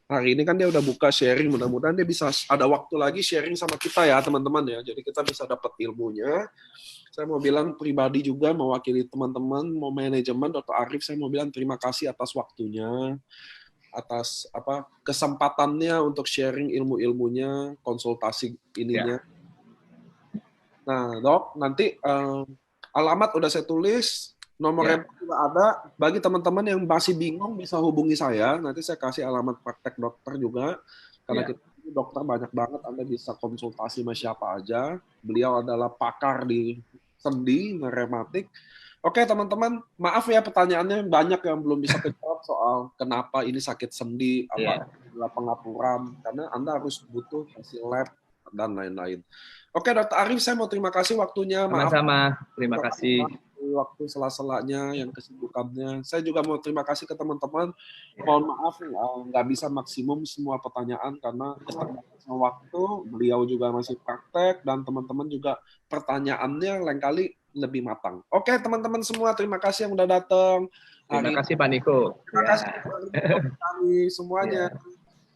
Hari ini kan dia udah buka sharing. Mudah-mudahan dia bisa ada waktu lagi sharing sama kita ya teman-teman ya. Jadi kita bisa dapat ilmunya. Saya mau bilang pribadi juga mewakili teman-teman, mau manajemen Dr. Arif, saya mau bilang terima kasih atas waktunya, atas kesempatannya untuk sharing ilmu-ilmunya, konsultasi ininya. Ya. Nah, Dok, nanti alamat udah saya tulis, nomor handphone juga ada. Bagi teman-teman yang masih bingung bisa hubungi saya. Nanti saya kasih alamat praktek dokter juga, karena kita dokter banyak banget, Anda bisa konsultasi sama siapa aja. Beliau adalah pakar di sendi, rematik. Oke teman-teman, maaf ya pertanyaannya banyak yang belum bisa dijawab soal kenapa ini sakit sendi, apa adalah pengapuran, karena Anda harus butuh hasil lab dan lain-lain. Oke Dr. Arif, saya mau terima kasih waktunya. Sama-sama, terima kasih. Waktu sela-selanya, yang kesibukannya. Saya juga mau terima kasih ke teman-teman. Mohon maaf nggak bisa maksimum semua pertanyaan karena keterbatasan waktu. Beliau juga masih praktek dan teman-teman juga pertanyaannya lain kali lebih matang. Oke teman-teman semua, terima kasih yang udah datang. Terima kasih Pak Niko. Terima kasih semuanya.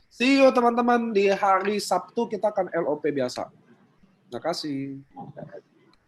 See you teman-teman di hari Sabtu kita akan LOP biasa. Terima kasih.